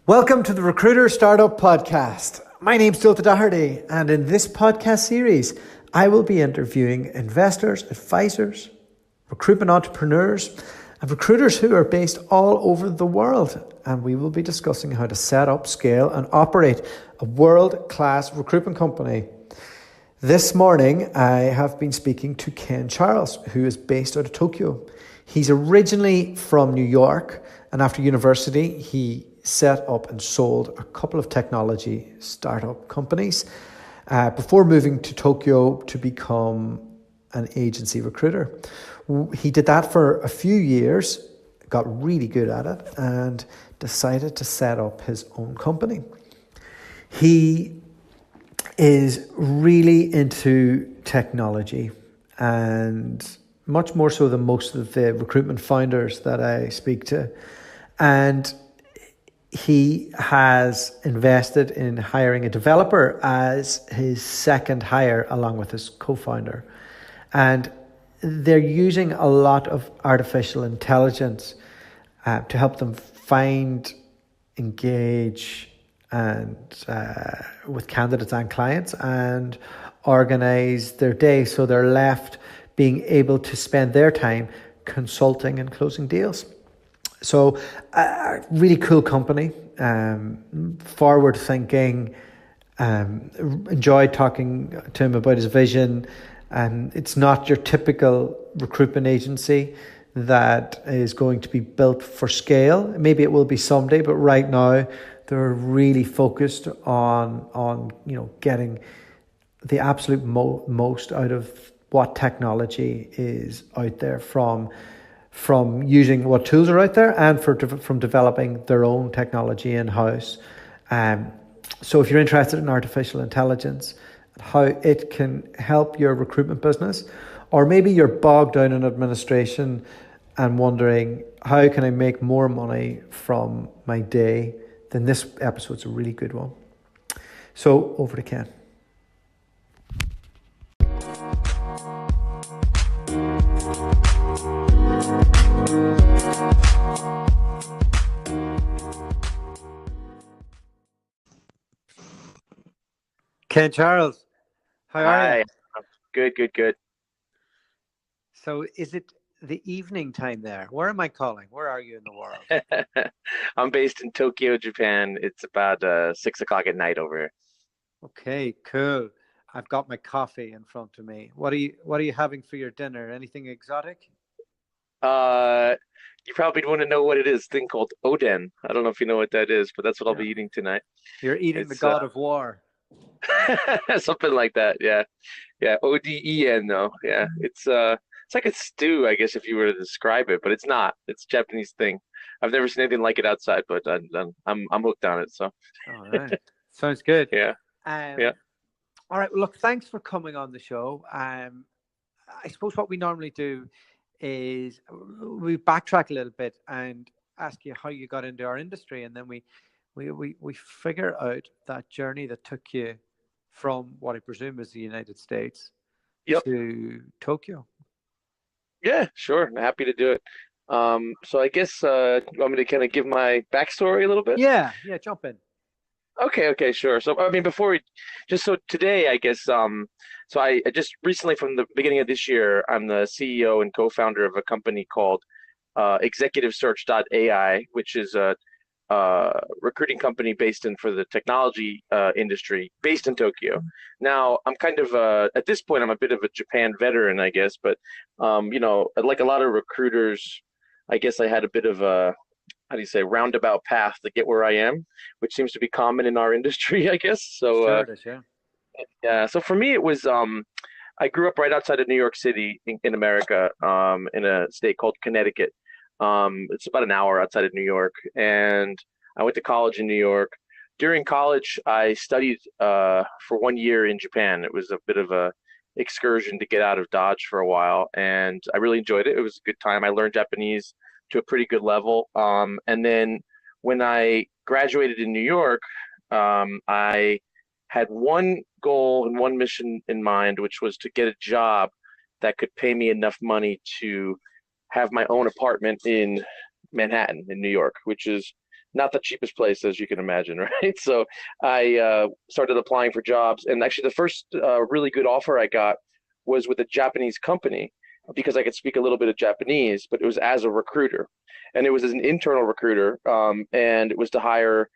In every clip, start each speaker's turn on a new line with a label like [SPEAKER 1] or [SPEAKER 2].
[SPEAKER 1] Welcome to the Recruiter Startup Podcast. My name's Dilta Doherty, and in this podcast series, I will be interviewing investors, advisors, recruitment entrepreneurs, and recruiters who are based all over the world. And we will be discussing how to set up, scale, and operate a world-class recruitment company. This morning, I have been speaking to Ken Charles, who is based out of Tokyo. He's originally from New York, and after university, he set up and sold a couple of technology startup companies before moving to Tokyo to become an agency recruiter. He did that for a few years, got really good at it, and decided to set up his own company. He is really into technology, and much more so than most of the recruitment founders that I speak to. And he has invested in hiring a developer as his second hire along with his co-founder. And they're using a lot of artificial intelligence to help them find, engage, and with candidates and clients and organize their day so they're left being able to spend their time consulting and closing deals. So really cool company, forward thinking, enjoyed talking to him about his vision. It's not your typical recruitment agency that is going to be built for scale. Maybe it will be someday, but right now they're really focused on getting the absolute most out of what technology is out there from using what tools are out there and from developing their own technology in-house. So if you're interested in artificial intelligence, how it can help your recruitment business, or maybe you're bogged down in administration and wondering, how can I make more money from my day, then this episode's a really good one. So over to Ken. Ken Charles, how are you?
[SPEAKER 2] Good.
[SPEAKER 1] So is it the evening time there? Where am I calling? Where are you in the world?
[SPEAKER 2] I'm based in Tokyo, Japan. It's about 6 o'clock at night over here.
[SPEAKER 1] Okay, cool. I've got my coffee in front of me. What are you having for your dinner? Anything exotic?
[SPEAKER 2] You probably want to know what it is. Thing called oden. I don't know if you know what that is, but that's what I'll be eating tonight.
[SPEAKER 1] You're eating the god of war.
[SPEAKER 2] Something like that. Yeah. Oden though. Yeah. It's like a stew, I guess, if you were to describe it, but it's not. It's a Japanese thing. I've never seen anything like it outside, but I'm hooked on it. So.
[SPEAKER 1] All right. Sounds good.
[SPEAKER 2] Yeah.
[SPEAKER 1] Yeah. All right. Well, look, thanks for coming on the show. I suppose what we normally do is we backtrack a little bit and ask you how you got into our industry, and then we figure out that journey that took you from what I presume is the United States to Tokyo.
[SPEAKER 2] Yeah, sure. I'm happy to do it. So I guess you want me to kind of give my backstory a little bit?
[SPEAKER 1] Yeah, jump in.
[SPEAKER 2] Okay, sure. So I mean, so today, I guess, so I just recently, from the beginning of this year, I'm the CEO and co-founder of a company called ExecutiveSearch.ai, which is a recruiting company for the technology industry, based in Tokyo. Now, I'm kind of at this point, I'm a bit of a Japan veteran, I guess, but like a lot of recruiters, I guess I had a bit of a, how do you say, roundabout path to get where I am, which seems to be common in our industry, I guess. So
[SPEAKER 1] sure it is, yeah.
[SPEAKER 2] Yeah. So for me, it was I grew up right outside of New York City in America, in a state called Connecticut. It's about an hour outside of New York, and I went to college in New York. During college, I studied for 1 year in Japan. It was a bit of a excursion to get out of Dodge for a while, and I really enjoyed it. It was a good time. I learned Japanese to a pretty good level. And then when I graduated in New York, I had one goal and one mission in mind, which was to get a job that could pay me enough money to have my own apartment in Manhattan, in New York, which is not the cheapest place, as you can imagine, right? So I started applying for jobs, and actually the first really good offer I got was with a Japanese company because I could speak a little bit of Japanese, but it was as a recruiter, and it was as an internal recruiter, and it was to hire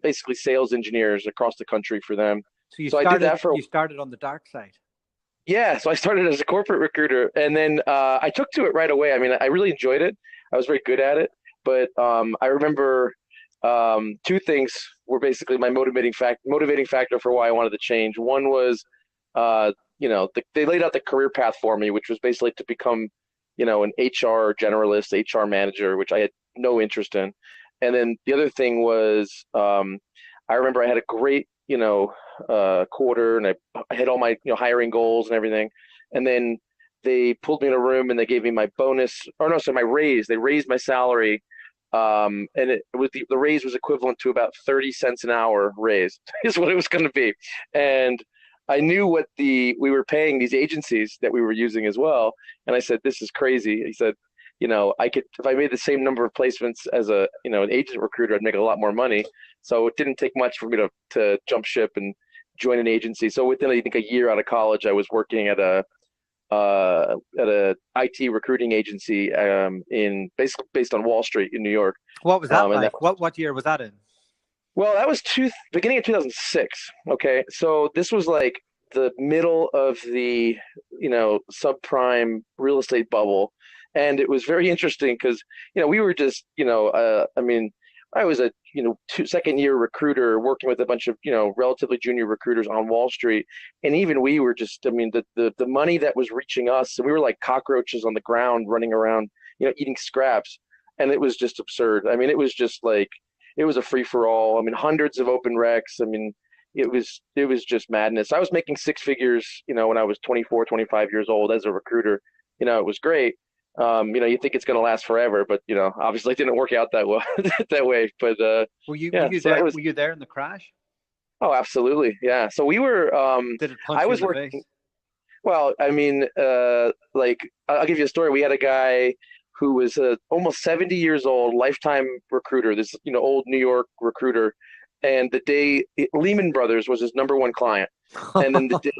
[SPEAKER 2] basically sales engineers across the country for them.
[SPEAKER 1] So you
[SPEAKER 2] So I did
[SPEAKER 1] started
[SPEAKER 2] that for
[SPEAKER 1] you started on the dark side.
[SPEAKER 2] yeah. So I started as a corporate recruiter, and then I took to it right away. I mean, I really enjoyed it. I was very good at it, but I remember two things were basically my motivating factor for why I wanted to change. One was they laid out the career path for me, which was basically to become an HR generalist, HR manager, which I had no interest in. And then the other thing was I remember I had a great quarter, and I hit all my hiring goals and everything. And then they pulled me in a room and they gave me my bonus, or no, so my raise. They raised my salary, and it was the raise was equivalent to about 30 cents an hour raise is what it was going to be. And I knew what we were paying these agencies that we were using as well. And I said, this is crazy. He said, I could, if I made the same number of placements as an agent recruiter, I'd make a lot more money. So it didn't take much for me to jump ship and join an agency. So within, I think, a year out of college, I was working at a IT recruiting agency in basically based on Wall Street in New York.
[SPEAKER 1] What was that like? What year was that in?
[SPEAKER 2] Well, that was beginning of 2006. Okay, so this was like the middle of the subprime real estate bubble, and it was very interesting because we were just I mean, I was a second year recruiter working with a bunch of relatively junior recruiters on Wall Street, and even we were just, I mean, the money that was reaching us, we were like cockroaches on the ground running around eating scraps, and it was just absurd. I mean, it was just like it was a free for all. I mean, hundreds of open recs. I mean, it was just madness. I was making six figures when I was 24, 25 years old as a recruiter. It was great. You think it's going to last forever, but obviously it didn't work out that well that way. But
[SPEAKER 1] were you
[SPEAKER 2] so
[SPEAKER 1] there? Were you there in the crash?
[SPEAKER 2] Oh, absolutely, yeah. So we were.
[SPEAKER 1] Did it punch
[SPEAKER 2] I
[SPEAKER 1] you
[SPEAKER 2] was
[SPEAKER 1] in the
[SPEAKER 2] working.
[SPEAKER 1] face?
[SPEAKER 2] Well, I mean, like I'll give you a story. We had a guy who was almost 70 years old, lifetime recruiter. This old New York recruiter, and Lehman Brothers was his number one client, and then the day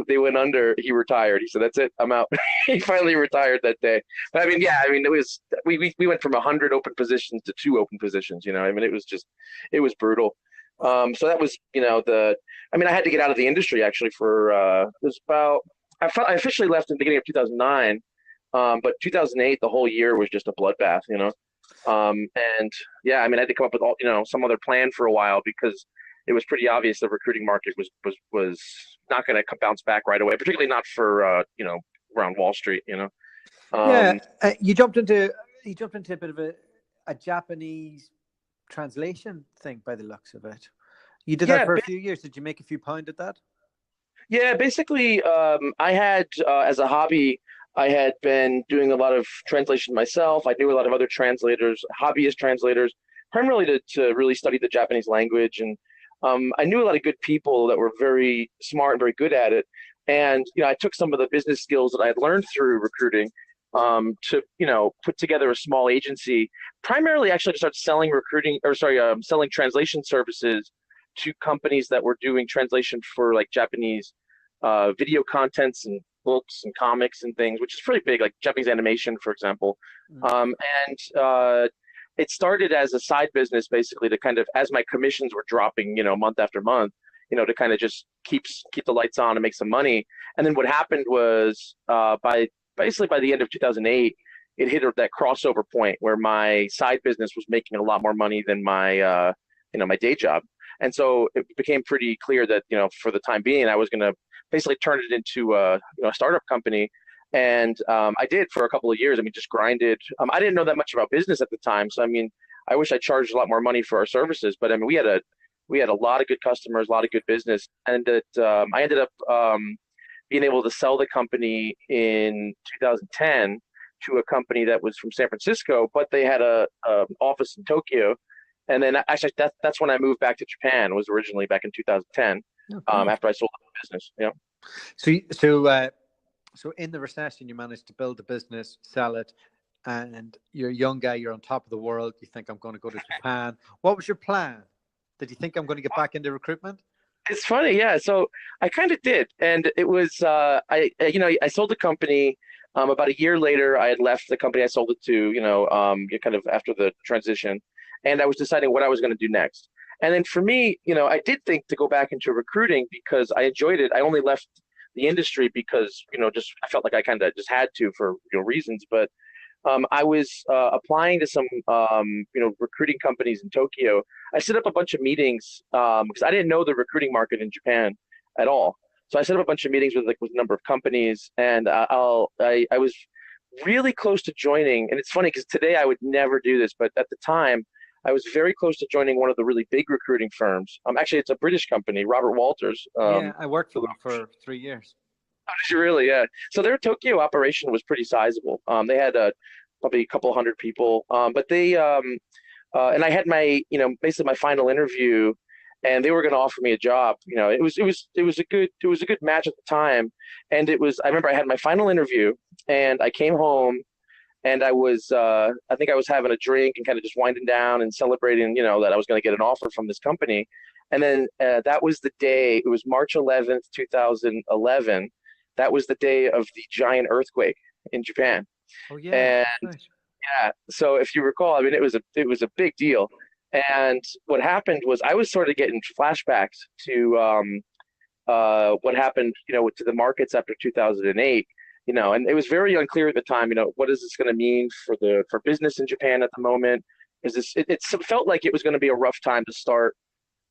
[SPEAKER 2] they went under, he retired. He said, "That's it, I'm out." He finally retired that day. But I mean, yeah, I mean, it was we went from 100 open positions to 2 open positions. I mean, it was brutal. So that was I mean, I had to get out of the industry actually for it was about I officially left in the beginning of 2009, but 2008 the whole year was just a bloodbath. And yeah, I mean, I had to come up with some other plan for a while because it was pretty obvious the recruiting market was not going to bounce back right away, particularly not for around Wall Street.
[SPEAKER 1] Yeah, you jumped into a bit of a Japanese translation thing by the looks of it. You did that for a few years. Did you make a few pounds at that?
[SPEAKER 2] Yeah, basically, I had as a hobby, I had been doing a lot of translation myself. I knew a lot of other translators, hobbyist translators, primarily to really study the Japanese language. And I knew a lot of good people that were very smart and very good at it. And I took some of the business skills that I had learned through recruiting to put together a small agency, primarily actually to start selling selling translation services to companies that were doing translation for like Japanese video contents and books and comics and things, which is pretty big, like Japanese animation, for example. And it started as a side business, basically, to kind of, as my commissions were dropping, month after month, to kind of just keep the lights on and make some money. And then what happened was by the end of 2008, it hit that crossover point where my side business was making a lot more money than my my day job. And so it became pretty clear that, for the time being, I was going to basically turn it into a startup company. And I did for a couple of years. I mean, just grinded. I didn't know that much about business at the time. So, I mean, I wish I charged a lot more money for our services. But, I mean, we had a lot of good customers, a lot of good business. And I ended up being able to sell the company in 2010 to a company that was from San Francisco, but they had a office in Tokyo. And then actually that's when I moved back to Japan. It was originally back in 2010 after I sold the business.
[SPEAKER 1] So in the recession, you managed to build the business, sell it. and you're a young guy, you're on top of the world. You think, I'm going to go to Japan. What was your plan? Did you think I'm going to get back into recruitment?
[SPEAKER 2] It's funny, yeah. So I kind of did, and it was I sold the company. About a year later, I had left the company I sold it to. Kind of after the transition, and I was deciding what I was going to do next. And then for me, I did think to go back into recruiting because I enjoyed it. I only left the industry because just I felt like I kind of just had to for reasons. But I was applying to some recruiting companies in Tokyo. I set up a bunch of meetings because I didn't know the recruiting market in Japan at all. So I set up a bunch of meetings with a number of companies, and I was really close to joining. And it's funny because today I would never do this, but at the time I was very close to joining one of the really big recruiting firms. Actually, it's a British company, Robert Walters.
[SPEAKER 1] Yeah, I worked for them for 3 years.
[SPEAKER 2] Oh, did you really? Yeah. So their Tokyo operation was pretty sizable. They had probably a couple hundred people, but and I had my basically my final interview, and they were going to offer me a job. It was a good match at the time, and I remember I had my final interview, and I came home, and I think I was having a drink and kind of just winding down and celebrating, that I was going to get an offer from this company, and then that was the day. It was March 11th, 2011. That was the day of the giant earthquake in Japan.
[SPEAKER 1] Oh yeah,
[SPEAKER 2] and yeah, so if you recall, I mean, it was a big deal. And what happened was I was sort of getting flashbacks to what happened, to the markets after 2008. And it was very unclear at the time. What is this going to mean for business in Japan at the moment? It felt like it was going to be a rough time to start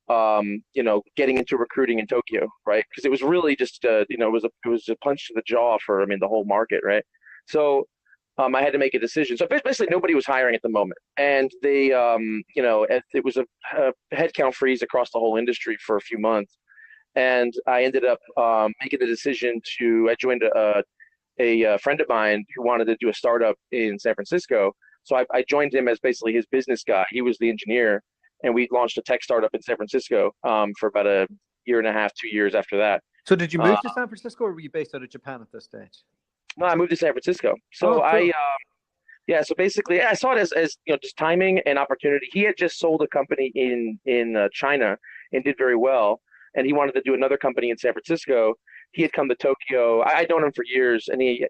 [SPEAKER 2] getting into recruiting in Tokyo, right? Because it was really just, it was a punch to the jaw for, I mean, the whole market, right? So I had to make a decision. So basically, nobody was hiring at the moment, and they, it was a headcount freeze across the whole industry for a few months, and I ended up making the decision I joined a friend of mine who wanted to do a startup in San Francisco. So I joined him as basically his business guy. He was the engineer, and we launched a tech startup in San Francisco for about a year and a half, 2 years after that.
[SPEAKER 1] So did you move to San Francisco, or were you based out of Japan at this stage?
[SPEAKER 2] No, I moved to San Francisco. So cool. So basically, I saw it as just timing and opportunity. He had just sold a company in China and did very well, and he wanted to do another company in San Francisco. He had come to Tokyo. I'd known him for years, and we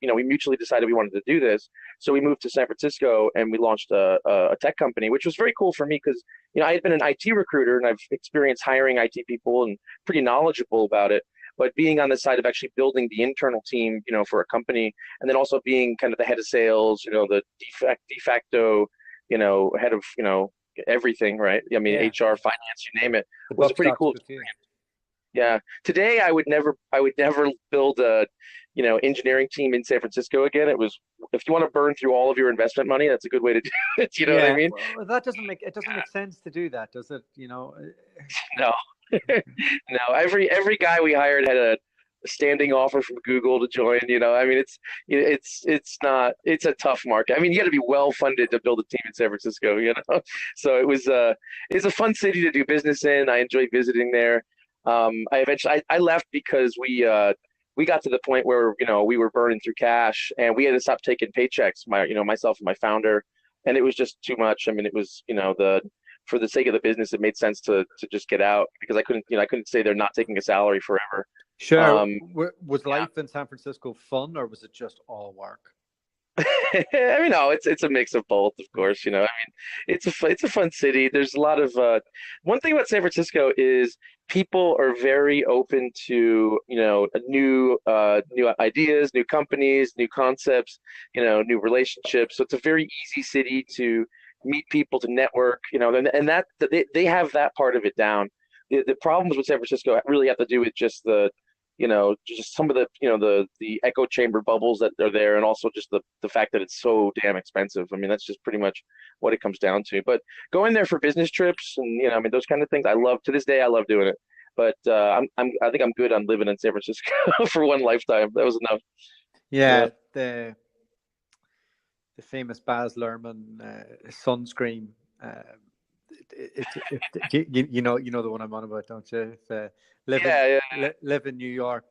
[SPEAKER 2] mutually decided we wanted to do this. So we moved to San Francisco, and we launched a tech company, which was very cool for me because I had been an IT recruiter, and I've experienced hiring IT people and pretty knowledgeable about it. But being on the side of actually building the internal team, for a company, and then also being kind of the head of sales, the de facto, head of, everything, right? I mean, yeah. HR, finance, you name it. It was pretty cool. Yeah. Today, I would never build a, engineering team in San Francisco again. It was, if you want to burn through all of your investment money, that's a good way to do it. You know what I mean?
[SPEAKER 1] Well, that doesn't make sense to do that, does it?
[SPEAKER 2] No. No, every guy we hired had a standing offer from Google to join. I mean, it's a tough market. I mean, you got to be well funded to build a team in San Francisco. So it's a fun city to do business in. I enjoy visiting there. I left because we got to the point where we were burning through cash, and we had to stop taking paychecks. Myself and my founder, and it was just too much. I mean, it was for the sake of the business, it made sense to just get out because I couldn't say they're not taking a salary forever.
[SPEAKER 1] Sure. Was life in San Francisco fun, or was it just all work?
[SPEAKER 2] I mean, no, it's a mix of both, of course. I mean, it's a fun city. There's a lot of one thing about San Francisco is people are very open to new ideas, new companies, new concepts, new relationships. So it's a very easy city to meet people, to network, and that they have that part of it down. The problems with San Francisco really have to do with just just some of the echo chamber bubbles that are there, and also just the fact that it's so damn expensive. I mean, that's just pretty much what it comes down to. But going there for business trips and I mean, those kind of things, to this day I love doing it. But I think I'm good on living in San Francisco for one lifetime. That was enough.
[SPEAKER 1] Yeah. The famous Baz Luhrmann sunscreen. You know the one I'm on about, don't you? Live in New York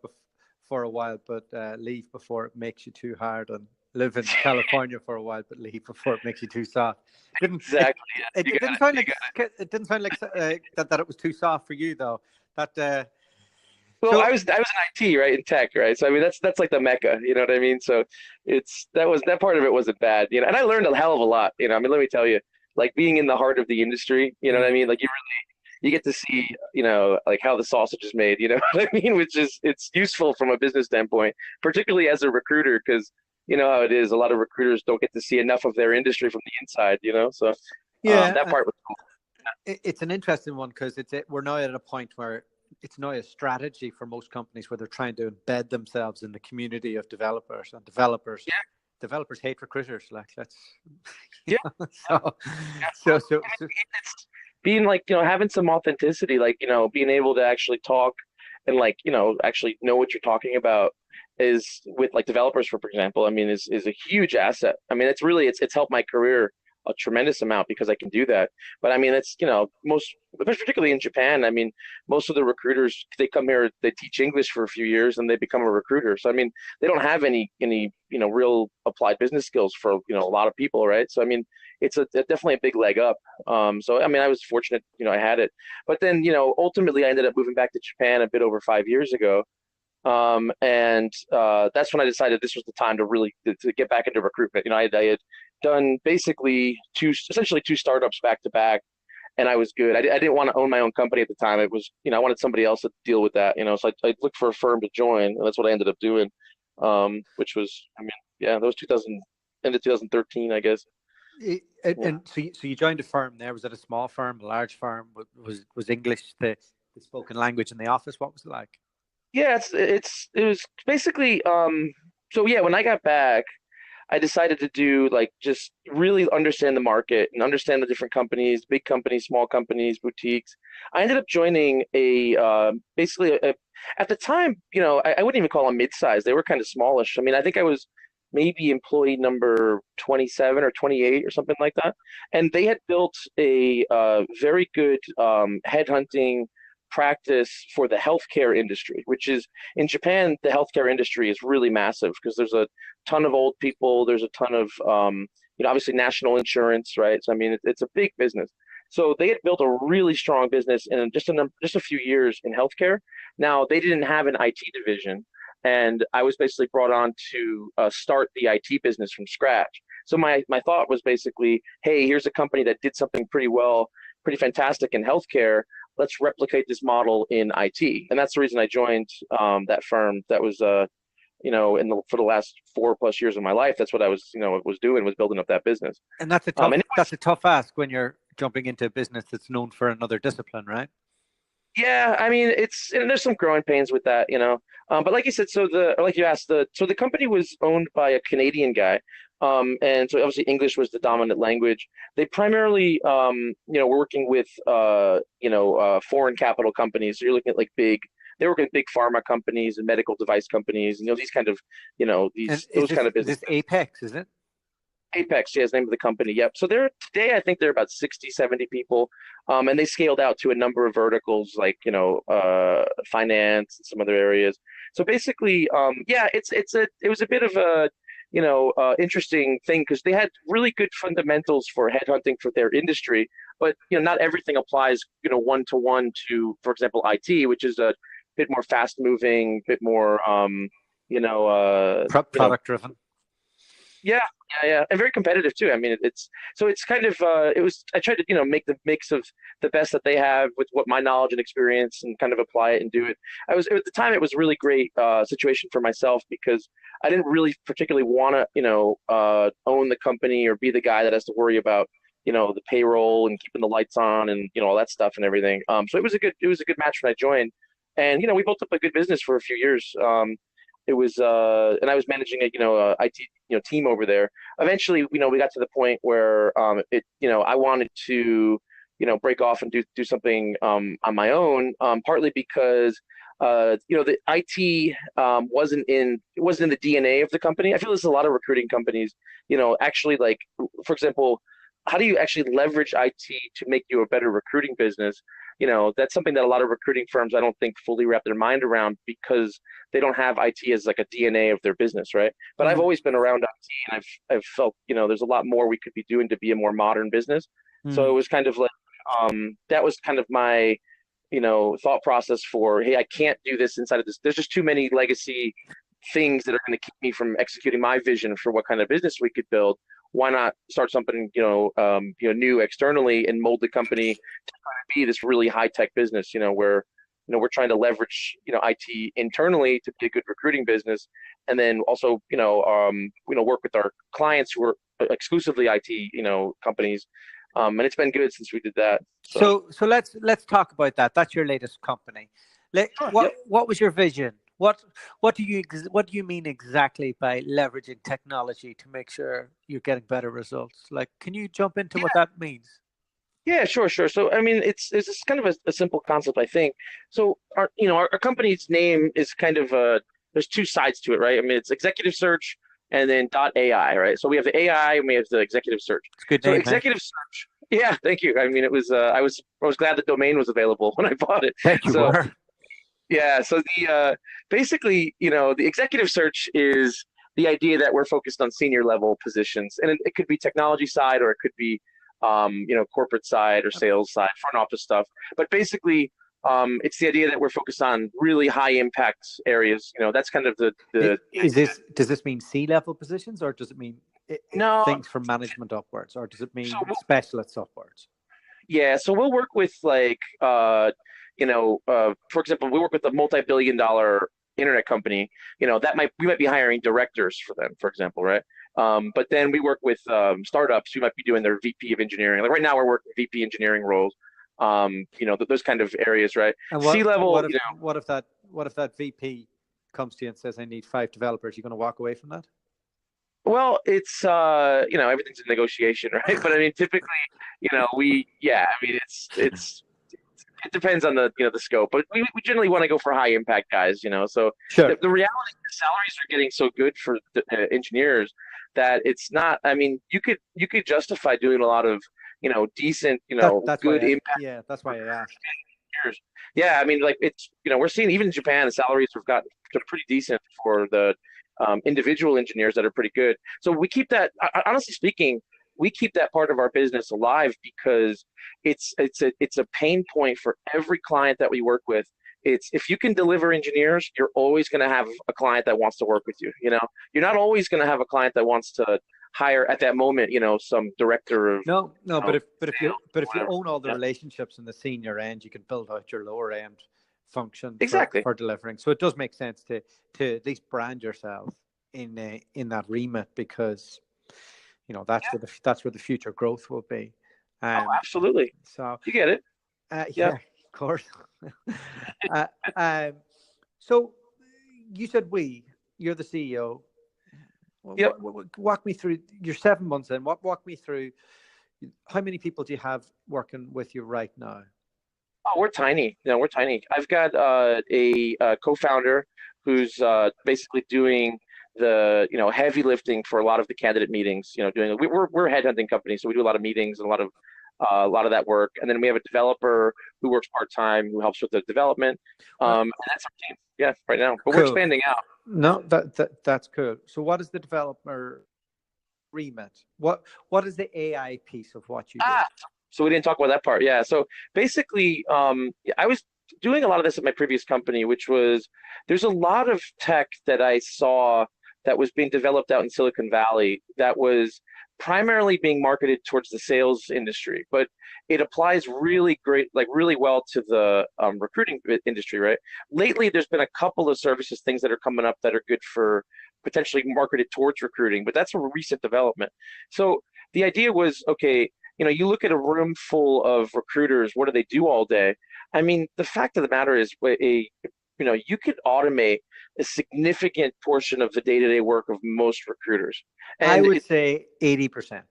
[SPEAKER 1] for a while, but leave before it makes you too hard. And live in California for a while, but leave before it makes you too soft. Didn't it?
[SPEAKER 2] Exactly.
[SPEAKER 1] It,
[SPEAKER 2] You
[SPEAKER 1] it
[SPEAKER 2] got
[SPEAKER 1] didn't
[SPEAKER 2] it.
[SPEAKER 1] sound
[SPEAKER 2] You
[SPEAKER 1] like
[SPEAKER 2] got it.
[SPEAKER 1] it didn't sound like that it was too soft for you though. That
[SPEAKER 2] Well,
[SPEAKER 1] so
[SPEAKER 2] I was in IT, right, in tech, right? So I mean, that's like the mecca, you know what I mean? So it's that part of it wasn't bad, you know. And I learned a hell of a lot, you know. I mean, let me tell you, like being in the heart of the industry, you know what I mean? Like you get to see, you know, like how the sausage is made, you know what I mean? Which is it's useful from a business standpoint, particularly as a recruiter, because you know how it is. A lot of recruiters don't get to see enough of their industry from the inside, you know. So
[SPEAKER 1] yeah,
[SPEAKER 2] that part was cool.
[SPEAKER 1] it's an interesting one because we're now at a point where it's now a strategy for most companies where they're trying to embed themselves in the community of developers, and developers hate recruiters. Like that's you
[SPEAKER 2] Yeah,
[SPEAKER 1] know,
[SPEAKER 2] yeah,
[SPEAKER 1] so
[SPEAKER 2] yeah.
[SPEAKER 1] so
[SPEAKER 2] It's being like, you know, having some authenticity, like, you know, being able to actually talk and like, you know, actually know what you're talking about is with like developers, for example, I mean, is a huge asset. I mean, it's helped my career a tremendous amount because I can do that. But I mean, it's, you know, particularly in Japan, I mean, most of the recruiters, they come here, they teach English for a few years and they become a recruiter. So, I mean, they don't have any, you know, real applied business skills for, you know, a lot of people, right? So, I mean, it's definitely a big leg up. So I mean, I was fortunate, you know, I had it. But then, you know, ultimately, I ended up moving back to Japan a bit over 5 years ago. And that's when I decided this was the time to really to get back into recruitment. You know, I had done basically essentially two startups back to back, and I was good. I didn't want to own my own company at the time. It was, you know, I wanted somebody else to deal with that. You know, so I looked for a firm to join, and that's what I ended up doing. Which was, I mean, yeah, that was 2000, end of 2013, I guess. Yeah.
[SPEAKER 1] and so you joined a firm there. Was it a small firm, a large firm? Was English the spoken language in the office? What was it like?
[SPEAKER 2] Yeah, it was basically so yeah, when I got back, I decided to do like just really understand the market and understand the different companies, big companies, small companies, boutiques. I ended up joining a basically at the time, you know, I wouldn't even call them mid-size. They were kind of smallish. I mean, I think I was maybe employee number 27 or 28 or something like that. And they had built a very good headhunting practice for the healthcare industry, which is in Japan, the healthcare industry is really massive because there's a ton of old people. There's a ton of, you know, obviously national insurance, right? So I mean, it's a big business. So they had built a really strong business in just a few years in healthcare. Now they didn't have an IT division, and I was basically brought on to start the IT business from scratch. So my thought was basically, hey, here's a company that did something pretty well, pretty fantastic in healthcare. Let's replicate this model in IT, and that's the reason I joined that firm. That was you know, for the last 4+ years of my life, that's what I was, you know, was doing, was building up that business.
[SPEAKER 1] And that's a
[SPEAKER 2] And it was,
[SPEAKER 1] that's a tough ask when you're jumping into a business that's known for another discipline, right?
[SPEAKER 2] yeah, I mean, and there's some growing pains with that, you know. But like you said, or like you asked, so the company was owned by a Canadian guy. And so obviously English was the dominant language. They primarily, you know, were working with, you know, foreign capital companies. So you're looking at like they work with big pharma companies and medical device companies, and you know, these kind of, you know,
[SPEAKER 1] And
[SPEAKER 2] those kind of
[SPEAKER 1] is
[SPEAKER 2] businesses.
[SPEAKER 1] this Apex, is it?
[SPEAKER 2] Apex, yeah, is the name of the company. Yep. So today, I think they're about 60, 70 people. And they scaled out to a number of verticals like, you know, finance and some other areas. So basically, yeah, it was a bit of a, you know, interesting thing because they had really good fundamentals for headhunting for their industry, but you know, not everything applies, you know, one to one to, for example, IT, which is a bit more fast moving, bit more, you know, you know,
[SPEAKER 1] Product driven.
[SPEAKER 2] yeah, yeah, and very competitive too. I mean, it's kind of I tried to, you know, make the mix of the best that they have with what my knowledge and experience and kind of apply it and do it. I was at the time it was a really great situation for myself because I didn't really particularly want to, you know, own the company or be the guy that has to worry about, you know, the payroll and keeping the lights on and you know all that stuff and everything. So it was a good match when I joined, and you know we built up a good business for a few years. It was and I was managing a, you know, a IT, you know, team over there. Eventually, you know, we got to the point where you know, I wanted to, you know, break off and do something on my own, partly because you know, the IT it wasn't in the DNA of the company. I feel there's a lot of recruiting companies, you know, actually like, for example, how do you actually leverage IT to make you a better recruiting business? that's something that a lot of recruiting firms I don't think fully wrap their mind around because they don't have IT as like a DNA of their business, right? But I've
[SPEAKER 1] Mm,
[SPEAKER 2] always been around IT, and I've felt there's a lot more we could be doing to be a more modern business. So it
[SPEAKER 1] mm.
[SPEAKER 2] was kind of like that was kind of my thought process for, hey, I can't do this inside of this. There's just too many legacy things that are going to keep me from executing my vision for what kind of business we could build. Why not start something, new externally and mold the company to be this really high tech business, where, we're trying to leverage, IT internally to be a good recruiting business, and then also, work with our clients who are exclusively IT, companies. And it's been good since we did that. So,
[SPEAKER 1] So let's talk about that. That's your latest company.
[SPEAKER 2] sure,
[SPEAKER 1] What
[SPEAKER 2] yep.
[SPEAKER 1] what was your vision? What do you mean exactly by leveraging technology to make sure you're getting better results? Like, can you jump into what that means?
[SPEAKER 2] Yeah, sure, sure. So, I mean, it's just kind of a simple concept, I think. So, our company's name is kind of there's two sides to it, right? I mean, it's executive search and then .ai, right? So we have the AI and we have the executive search.
[SPEAKER 1] It's a good
[SPEAKER 2] So
[SPEAKER 1] name, man.
[SPEAKER 2] executive search, yeah, thank you. I mean, it was I was glad the domain was available when I bought it.
[SPEAKER 1] Thank you,
[SPEAKER 2] So
[SPEAKER 1] were.
[SPEAKER 2] yeah, so the basically, the executive search is the idea that we're focused on senior level positions, and it could be technology side or it could be, corporate side or sales side, front office stuff. But basically, it's the idea that we're focused on really high impact areas. That's kind of the
[SPEAKER 1] Does this mean C-level positions, or does it mean
[SPEAKER 2] no.
[SPEAKER 1] things from management upwards, or does it
[SPEAKER 2] So
[SPEAKER 1] mean specialists upwards?
[SPEAKER 2] yeah, so we'll work with like for example, we work with a multi-billion-dollar internet company. We might be hiring directors for them, for example, right? But then we work with startups who might be doing their VP of engineering. Like right now, we're working VP engineering roles. Those kind of areas, right?
[SPEAKER 1] And
[SPEAKER 2] C level,
[SPEAKER 1] what if that VP comes to you and says, "I need 5 developers"? You're going to walk away from that?
[SPEAKER 2] well, it's everything's a negotiation, right? But I mean, typically, I mean, it depends on the scope, but we generally want to go for high impact guys. So
[SPEAKER 1] Sure.
[SPEAKER 2] the reality, the salaries are getting so good for the engineers that it's not. I mean, you could justify doing a lot of decent,
[SPEAKER 1] That's why
[SPEAKER 2] good impact
[SPEAKER 1] that's why I asked.
[SPEAKER 2] engineers. Yeah, I mean, like we're seeing even in Japan, the salaries have gotten to pretty decent for the individual engineers that are pretty good. So we keep that. Honestly speaking, we keep that part of our business alive because it's a pain point for every client that we work with. It's if you can deliver engineers, you're always going to have a client that wants to work with you. You're not always going to have a client that wants to hire at that moment. Some director of
[SPEAKER 1] No, but if you
[SPEAKER 2] whatever.
[SPEAKER 1] own all the
[SPEAKER 2] Yeah,
[SPEAKER 1] relationships in the senior end, you can build out your lower end functions
[SPEAKER 2] exactly.
[SPEAKER 1] for delivering. So it does make sense to at least brand yourself in that remit, because that's where the future growth will be.
[SPEAKER 2] Oh,
[SPEAKER 1] Um,
[SPEAKER 2] absolutely.
[SPEAKER 1] so
[SPEAKER 2] You get it.
[SPEAKER 1] yeah,
[SPEAKER 2] Yeah.
[SPEAKER 1] of course. uh, um, so you said you're the CEO.
[SPEAKER 2] Yep.
[SPEAKER 1] Walk me through. You're 7 months in. Walk me through. How many people do you have working with you right now?
[SPEAKER 2] Oh, we're tiny. No, we're tiny. I've got a co-founder who's basically doing the heavy lifting for a lot of the candidate meetings. We're a headhunting company, so we do a lot of meetings and a lot of that work. And then we have a developer who works part time who helps with the development. And that's our team. Yeah, right now. But we're
[SPEAKER 1] Cool.
[SPEAKER 2] expanding out.
[SPEAKER 1] No, that's cool. So what is the developer remit? What is the AI piece of what you do?
[SPEAKER 2] So we didn't talk about that part. Yeah. So basically, I was doing a lot of this at my previous company, which was there's a lot of tech that I saw that was being developed out in Silicon Valley that was primarily being marketed towards the sales industry, but it applies really great, like really well to the recruiting industry, right? Lately, there's been a couple of services, things that are coming up that are good for potentially marketed towards recruiting, but that's a recent development. So the idea was, okay, you look at a room full of recruiters, what do they do all day? I mean, the fact of the matter is, you could automate a significant portion of the day-to-day work of most recruiters.
[SPEAKER 1] I
[SPEAKER 2] And
[SPEAKER 1] would say 80%.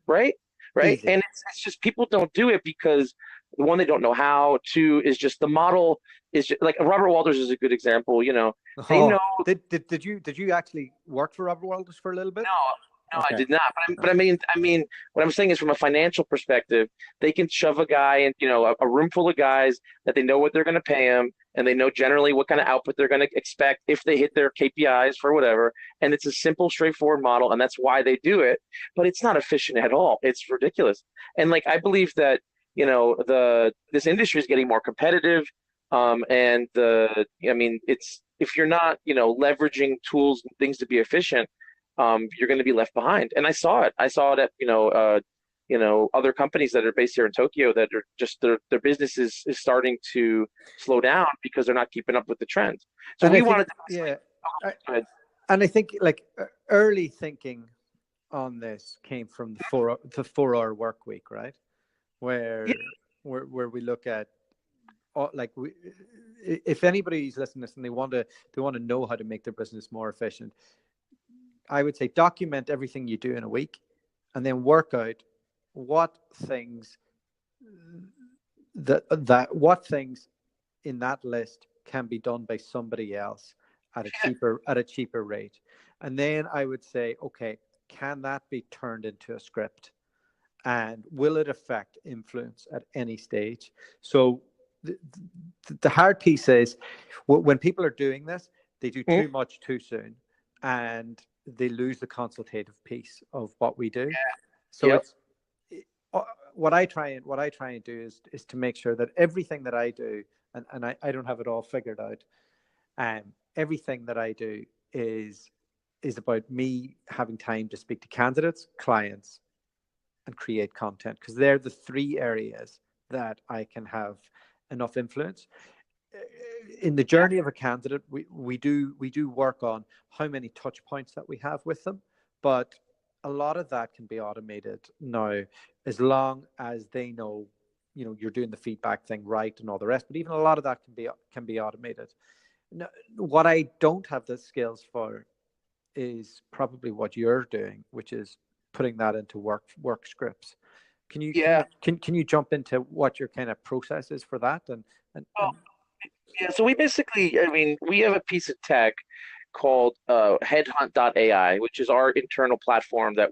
[SPEAKER 2] right, right.
[SPEAKER 1] Easy.
[SPEAKER 2] And it's just people don't do it because one, they don't know how. Two is just the model is just, like Robert Walters is a good example. They
[SPEAKER 1] Oh,
[SPEAKER 2] know.
[SPEAKER 1] did you actually work for Robert Walters for a little bit?
[SPEAKER 2] No, No, I
[SPEAKER 1] Okay.
[SPEAKER 2] did not. But I mean, what I'm saying is from a financial perspective, they can shove a guy in, a room full of guys that they know what they're going to pay him, and they know generally what kind of output they're going to expect if they hit their KPIs for whatever. And it's a simple, straightforward model, and that's why they do it. But it's not efficient at all. It's ridiculous. And like I believe that, this industry is getting more competitive. And I mean, it's if you're not, leveraging tools and things to be efficient, you're going to be left behind. And I saw it. I saw it at other companies that are based here in Tokyo that are just their business is starting to slow down because they're not keeping up with the trends. So
[SPEAKER 1] And I
[SPEAKER 2] we
[SPEAKER 1] think,
[SPEAKER 2] wanted to
[SPEAKER 1] yeah, I,
[SPEAKER 2] go ahead.
[SPEAKER 1] and I think like early thinking on this came from the 4 hour work week, right?
[SPEAKER 2] Yeah,
[SPEAKER 1] Where we look at like if anybody's listening to this and they want to know how to make their business more efficient, I would say document everything you do in a week, and then work out what things what things in that list can be done by somebody else at a cheaper rate. And then I would say, okay, can that be turned into a script? And will it affect influence at any stage? So the hard piece is when people are doing this, they do
[SPEAKER 2] Mhm.
[SPEAKER 1] too much too soon, and they lose the consultative piece of what we do. So
[SPEAKER 2] Yep.
[SPEAKER 1] it's uh, what I try and do is to make sure that everything that I do, and I don't have it all figured out, everything that I do is about me having time to speak to candidates, clients, and create content, because they're the three areas that I can have enough influence. In the journey of a candidate, we do work on how many touch points that we have with them, but a lot of that can be automated now, as long as they know, you're doing the feedback thing right and all the rest. But even a lot of that can be automated. Now, what I don't have the skills for is probably what you're doing, which is putting that into work scripts. Can you can
[SPEAKER 2] Yeah.
[SPEAKER 1] you can you jump into what your kind of process is for that? And
[SPEAKER 2] Yeah, so we basically, I mean, we have a piece of tech called Headhunt.ai, which is our internal platform that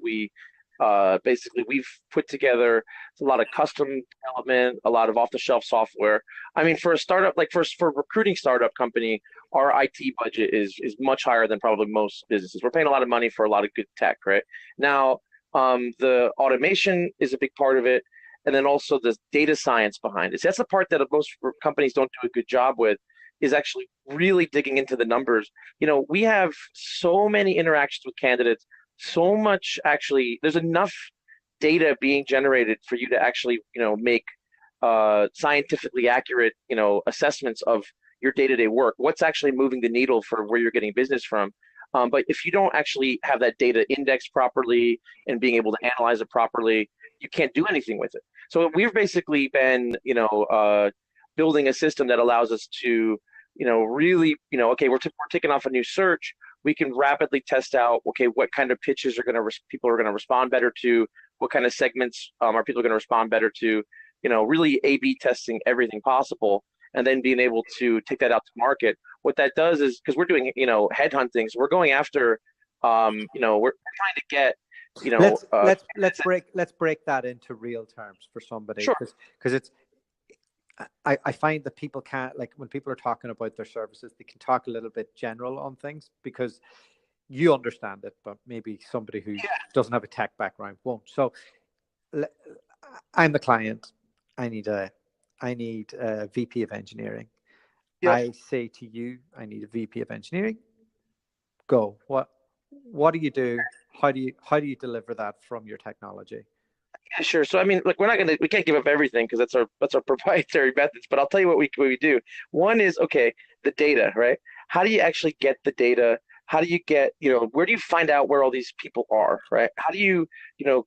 [SPEAKER 2] basically we've put together. It's a lot of custom development, a lot of off-the-shelf software. I mean, for a startup, like for a recruiting startup company, our IT budget is much higher than probably most businesses. We're paying a lot of money for a lot of good tech, right? Now, the automation is a big part of it, and then also the data science behind it. So that's the part that most companies don't do a good job with, is actually really digging into the numbers. We have so many interactions with candidates, so much actually, there's enough data being generated for you to actually, make scientifically accurate, assessments of your day-to-day work, what's actually moving the needle for where you're getting business from. But if you don't actually have that data indexed properly and being able to analyze it properly, you can't do anything with it. So we've basically been, building a system that allows us to, really, okay, we're taking off a new search. We can rapidly test out, okay, what kind of pitches people are going to respond better to, what kind of segments are people going to respond better to, really A/B testing everything possible, and then being able to take that out to market. What that does is, because we're doing, headhunting, so we're going after, we're trying to get, you know,
[SPEAKER 1] let's
[SPEAKER 2] uh,
[SPEAKER 1] let's let's break let's break that into real terms for somebody,
[SPEAKER 2] sure,
[SPEAKER 1] because it's I find that people can't, like, when people are talking about their services, they can talk a little bit general on things because you understand it, but maybe somebody who
[SPEAKER 2] yeah,
[SPEAKER 1] doesn't have a tech background won't. So le- I'm the client. I need a VP of engineering.
[SPEAKER 2] yep.
[SPEAKER 1] I say to you, I need a VP of engineering. Go. What do you do? How do you deliver that from your technology?
[SPEAKER 2] Yeah, sure. So I mean, look, we can't give up everything because that's our proprietary methods. But I'll tell you what we do. One is, okay, the data, right? How do you actually get the data? How do you get, where do you find out where all these people are, right? How do you,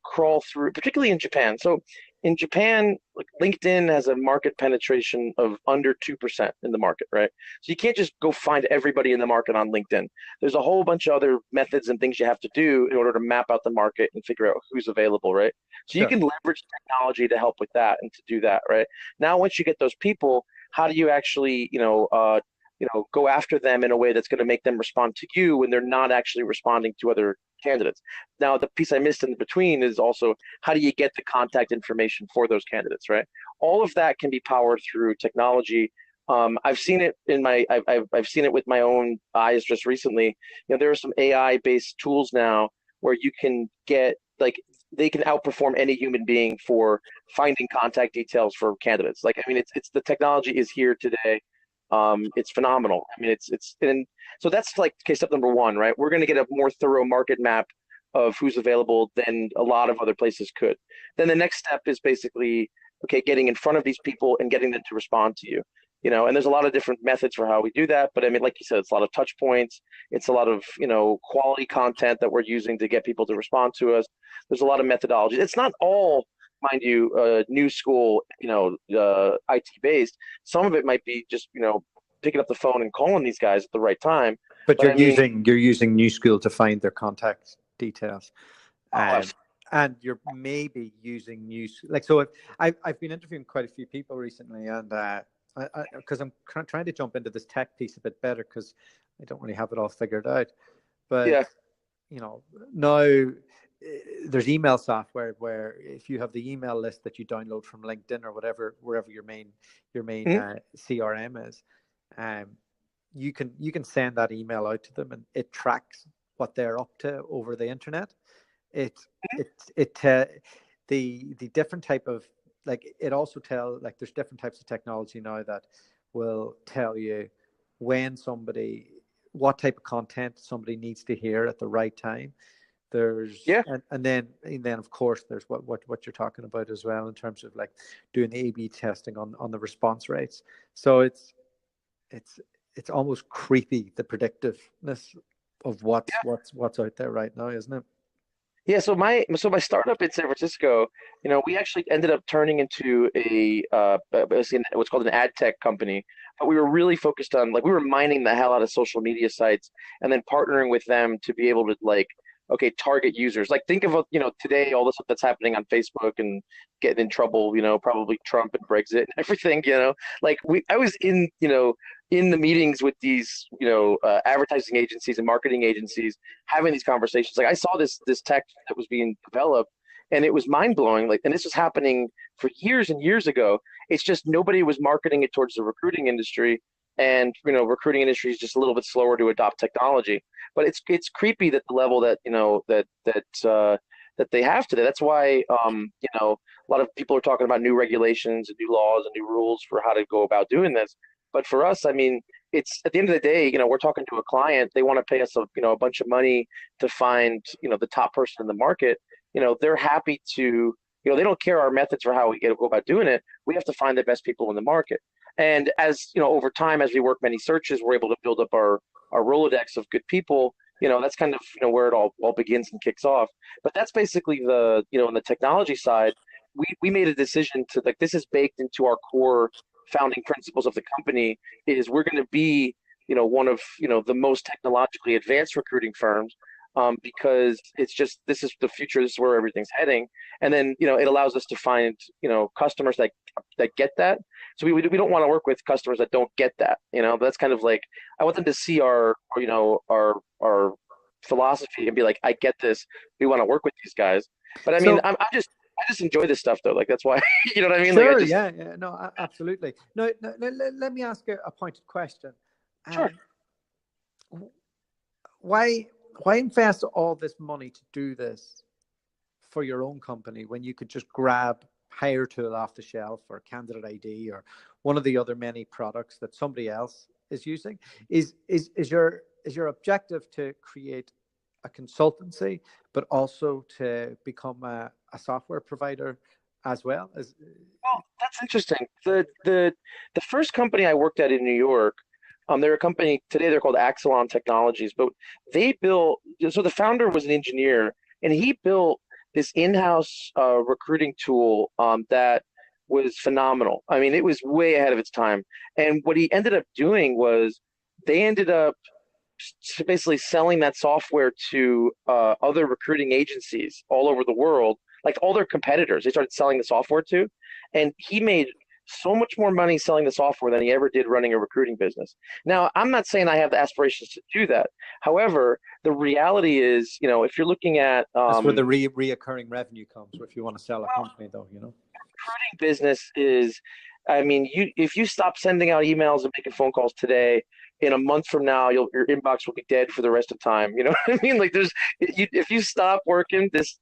[SPEAKER 2] crawl through, particularly in Japan? So in Japan, like LinkedIn has a market penetration of under 2% in the market, right? So you can't just go find everybody in the market on LinkedIn. There's a whole bunch of other methods and things you have to do in order to map out the market and figure out who's available, right? So you
[SPEAKER 1] Sure.
[SPEAKER 2] can leverage technology to help with that and to do that, right? Now, once you get those people, how do you actually, go after them in a way that's going to make them respond to you when they're not actually responding to other candidates. Now, the piece I missed in between is also how do you get the contact information for those candidates, right? All of that can be powered through technology. I've seen it in my I've seen it with my own eyes just recently. There are some AI based tools now where you can get like they can outperform any human being for finding contact details for candidates. Like, I mean, it's the technology is here today. It's phenomenal. I mean, it's and so that's like case step number one, right? We're going to get a more thorough market map of who's available than a lot of other places could. Then the next step is basically, okay, getting in front of these people and getting them to respond to you. And there's a lot of different methods for how we do that. But I mean, like you said, it's a lot of touch points. It's a lot of, quality content that we're using to get people to respond to us. There's a lot of methodology. It's not all, mind you, new school, IT based. Some of it might be just, picking up the phone and calling these guys at the right time.
[SPEAKER 1] But
[SPEAKER 2] I mean,
[SPEAKER 1] you're using New School to find their contact details,
[SPEAKER 2] oh,
[SPEAKER 1] and you're maybe using like so. I've been interviewing quite a few people recently, and because I'm trying to jump into this tech piece a bit better because I don't really have it all figured out. But
[SPEAKER 2] yeah.
[SPEAKER 1] Now there's email software where if you have the email list that you download from LinkedIn or whatever, wherever your main
[SPEAKER 2] Mm-hmm.
[SPEAKER 1] CRM is, you can send that email out to them and it tracks what they're up to over the internet. The different type of, like, it also like there's different types of technology now that will tell you when what type of content somebody needs to hear at the right time. There's
[SPEAKER 2] Yeah.
[SPEAKER 1] and then of course there's what you're talking about as well in terms of like doing the A/B testing on the response rates. So it's almost creepy, the predictiveness of what's out there right now, isn't it?
[SPEAKER 2] Yeah, so my startup in San Francisco, we actually ended up turning into basically what's called an ad tech company, but we were really focused on, like, we were mining the hell out of social media sites and then partnering with them to be able to, like, okay, target users. Like, think of today, all the stuff that's happening on Facebook and getting in trouble, probably Trump and Brexit and everything, like I was in the meetings with these, advertising agencies and marketing agencies having these conversations. Like, I saw this tech that was being developed and it was mind blowing. Like, and this was happening for years and years ago. It's just nobody was marketing it towards the recruiting industry. And, recruiting industry is just a little bit slower to adopt technology. But it's creepy that the level that, that they have today. That's why, a lot of people are talking about new regulations and new laws and new rules for how to go about doing this. But for us, I mean, it's at the end of the day, we're talking to a client. They want to pay us a bunch of money to find, the top person in the market. They're happy to, they don't care our methods for how we go about doing it. We have to find the best people in the market. And as, over time, as we work many searches, we're able to build up our Rolodex of good people. That's kind of, where it all begins and kicks off. But that's basically the, on the technology side, we made a decision to, like, this is baked into our core founding principles of the company, is we're going to be, one of, the most technologically advanced recruiting firms, because it's just, this is the future, this is where everything's heading. And then, it allows us to find, customers that get that. So we don't want to work with customers that don't get that. That's kind of like, I want them to see our philosophy and be like, I get this. We want to work with these guys. But I mean,
[SPEAKER 1] So
[SPEAKER 2] I just enjoy this stuff though. Like, that's why, you know what I mean?
[SPEAKER 1] sure,
[SPEAKER 2] Like,
[SPEAKER 1] yeah, no, absolutely. No, let me ask a pointed question.
[SPEAKER 2] sure.
[SPEAKER 1] Why why invest all this money to do this for your own company when you could just grab Hire Tool off the shelf or Candidate ID or one of the other many products that somebody else is using? Is your objective to create a consultancy, but also to become a software provider as well?
[SPEAKER 2] Well, that's interesting. The first company I worked at in New York, they're a company today. They're called Axelon Technologies, but they built. So the founder was an engineer, and he built this in-house recruiting tool that was phenomenal. I mean, it was way ahead of its time. And what he ended up doing was they ended up basically selling that software to other recruiting agencies all over the world, like all their competitors. They started selling the software to, and he made so much more money selling the software than he ever did running a recruiting business. Now, I'm not saying I have the aspirations to do that. However, the reality is, if you're looking at
[SPEAKER 1] that's where the reoccurring revenue comes. If you want to sell a company, though,
[SPEAKER 2] recruiting business is, I mean, if you stop sending out emails and making phone calls today, in a month from now, your inbox will be dead for the rest of time. You know what I mean? Like, if you stop working, this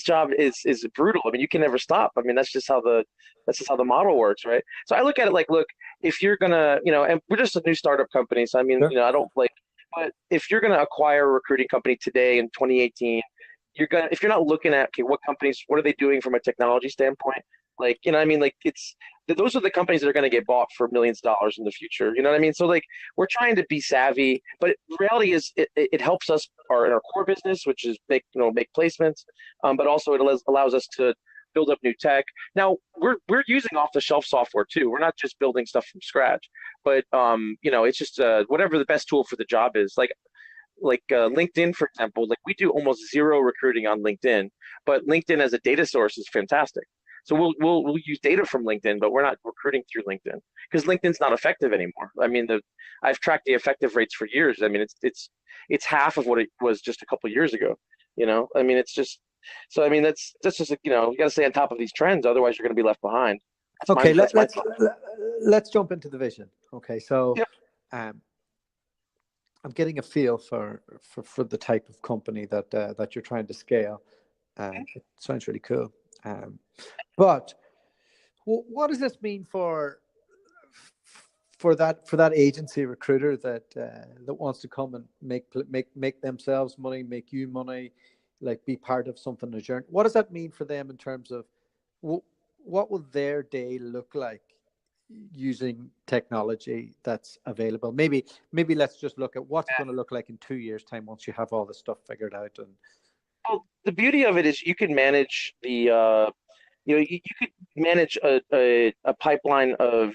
[SPEAKER 2] job is brutal. I mean, you can never stop. I mean, that's just how the model works, right? So I look at it like, look, if you're gonna, and we're just a new startup company, so I mean,
[SPEAKER 1] Sure.
[SPEAKER 2] I don't like, but if you're gonna acquire a recruiting company today in 2018, if you're not looking at, okay, what are they doing from a technology standpoint? Like, I mean, like those are the companies that are going to get bought for millions of dollars in the future. You know what I mean? So like, we're trying to be savvy, but the reality is it helps us in our core business, which is make placements, but also it allows us to build up new tech. Now we're using off the shelf software too. We're not just building stuff from scratch, but it's just whatever the best tool for the job is. Like LinkedIn, for example, like we do almost zero recruiting on LinkedIn, but LinkedIn as a data source is fantastic. So we'll use data from LinkedIn, but we're not recruiting through LinkedIn because LinkedIn's not effective anymore. I mean, I've tracked the effective rates for years. I mean, it's half of what it was just a couple of years ago. I mean, it's just so. I mean, that's just you got to stay on top of these trends, otherwise you're going to be left behind.
[SPEAKER 1] Okay,
[SPEAKER 2] That's my
[SPEAKER 1] let's jump into the vision. Okay, so
[SPEAKER 2] yeah.
[SPEAKER 1] I'm getting a feel for the type of company that you're trying to scale. It sounds really cool. But what does this mean for that agency recruiter that wants to come and make themselves money, make you money, like be part of something a journey? What does that mean for them in terms of what will their day look like using technology that's available? Maybe let's just look at what's going to look like in 2 years' time once you have all this stuff figured out. And
[SPEAKER 2] Well, the beauty of it is you can manage you could manage a pipeline of